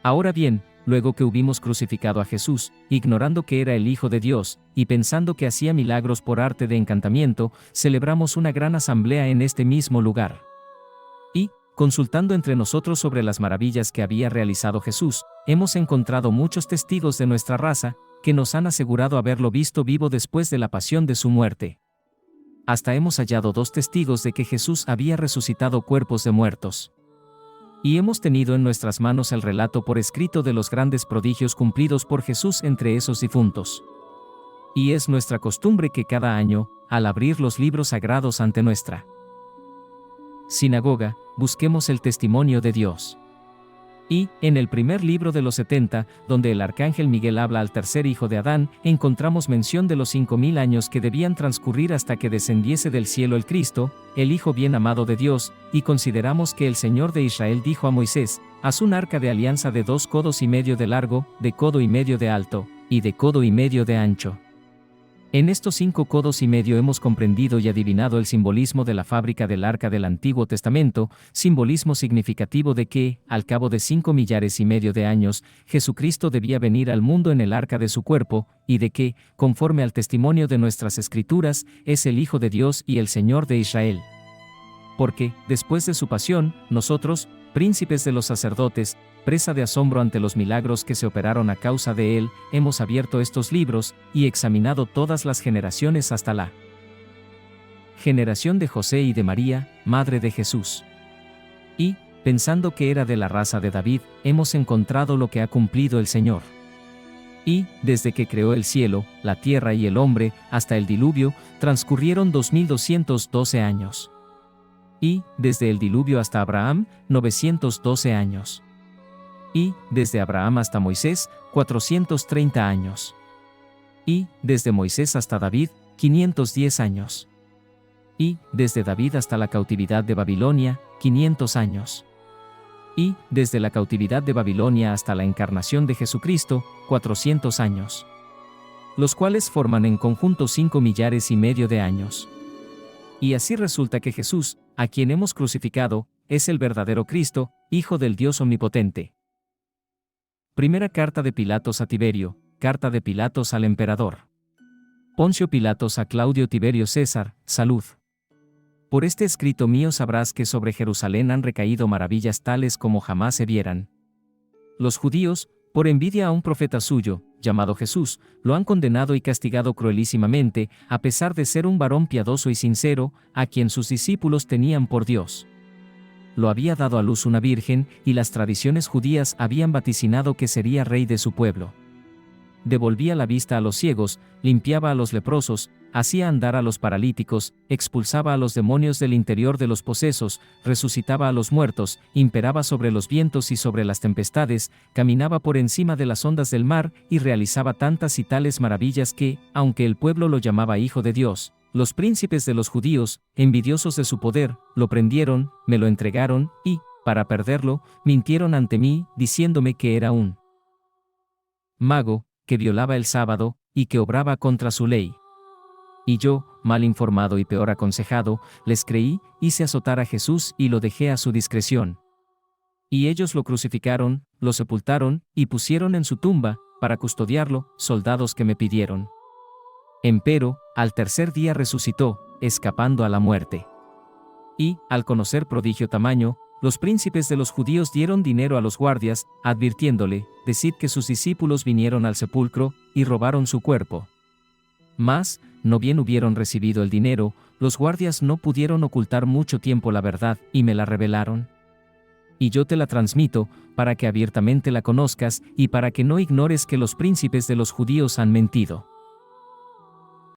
Ahora bien, luego que hubimos crucificado a Jesús, ignorando que era el Hijo de Dios, y pensando que hacía milagros por arte de encantamiento, celebramos una gran asamblea en este mismo lugar. Y, consultando entre nosotros sobre las maravillas que había realizado Jesús, hemos encontrado muchos testigos de nuestra raza, que nos han asegurado haberlo visto vivo después de la pasión de su muerte. Hasta hemos hallado 2 testigos de que Jesús había resucitado cuerpos de muertos. Y hemos tenido en nuestras manos el relato por escrito de los grandes prodigios cumplidos por Jesús entre esos difuntos. Y es nuestra costumbre que cada año, al abrir los libros sagrados ante nuestra sinagoga, busquemos el testimonio de Dios. Y, en el primer libro de los 70, donde el arcángel Miguel habla al tercer hijo de Adán, encontramos mención de los 5000 años que debían transcurrir hasta que descendiese del cielo el Cristo, el Hijo bien amado de Dios, y consideramos que el Señor de Israel dijo a Moisés: Haz un arca de alianza de 2 codos y medio de largo, de codo y medio de alto, y de codo y medio de ancho. En estos 5 codos y medio hemos comprendido y adivinado el simbolismo de la fábrica del arca del Antiguo Testamento, simbolismo significativo de que, al cabo de 5 millares y medio de años, Jesucristo debía venir al mundo en el arca de su cuerpo, y de que, conforme al testimonio de nuestras Escrituras, es el Hijo de Dios y el Señor de Israel. Porque, después de su pasión, nosotros, príncipes de los sacerdotes, presa de asombro ante los milagros que se operaron a causa de él, hemos abierto estos libros, y examinado todas las generaciones hasta la generación de José y de María, madre de Jesús. Y, pensando que era de la raza de David, hemos encontrado lo que ha cumplido el Señor. Y, desde que creó el cielo, la tierra y el hombre, hasta el diluvio, transcurrieron 2212 años. Y, desde el diluvio hasta Abraham, 912 años. Y, desde Abraham hasta Moisés, 430 años. Y, desde Moisés hasta David, 510 años. Y, desde David hasta la cautividad de Babilonia, 500 años. Y, desde la cautividad de Babilonia hasta la encarnación de Jesucristo, 400 años. Los cuales forman en conjunto 5 millares y medio de años. Y así resulta que Jesús, a quien hemos crucificado, es el verdadero Cristo, Hijo del Dios Omnipotente. Primera carta de Pilatos a Tiberio, carta de Pilatos al emperador Poncio Pilatos a Claudio Tiberio César, salud. Por este escrito mío sabrás que sobre Jerusalén han recaído maravillas tales como jamás se vieran. Los judíos, por envidia a un profeta suyo, llamado Jesús, lo han condenado y castigado cruelísimamente, a pesar de ser un varón piadoso y sincero, a quien sus discípulos tenían por Dios. Lo había dado a luz una virgen, y las tradiciones judías habían vaticinado que sería rey de su pueblo. Devolvía la vista a los ciegos, limpiaba a los leprosos, hacía andar a los paralíticos, expulsaba a los demonios del interior de los posesos, resucitaba a los muertos, imperaba sobre los vientos y sobre las tempestades, caminaba por encima de las ondas del mar, y realizaba tantas y tales maravillas que, aunque el pueblo lo llamaba Hijo de Dios, los príncipes de los judíos, envidiosos de su poder, lo prendieron, me lo entregaron, y, para perderlo, mintieron ante mí, diciéndome que era un mago, que violaba el sábado, y que obraba contra su ley. Y yo, mal informado y peor aconsejado, les creí, hice azotar a Jesús y lo dejé a su discreción. Y ellos lo crucificaron, lo sepultaron, y pusieron en su tumba, para custodiarlo, soldados que me pidieron. Empero, al tercer día resucitó, escapando a la muerte. Y, al conocer prodigio tamaño, Los príncipes de los judíos dieron dinero a los guardias, advirtiéndole, decid que sus discípulos vinieron al sepulcro, y robaron su cuerpo. Mas, no bien hubieron recibido el dinero, los guardias no pudieron ocultar mucho tiempo la verdad, y me la revelaron. Y yo te la transmito, para que abiertamente la conozcas, y para que no ignores que los príncipes de los judíos han mentido.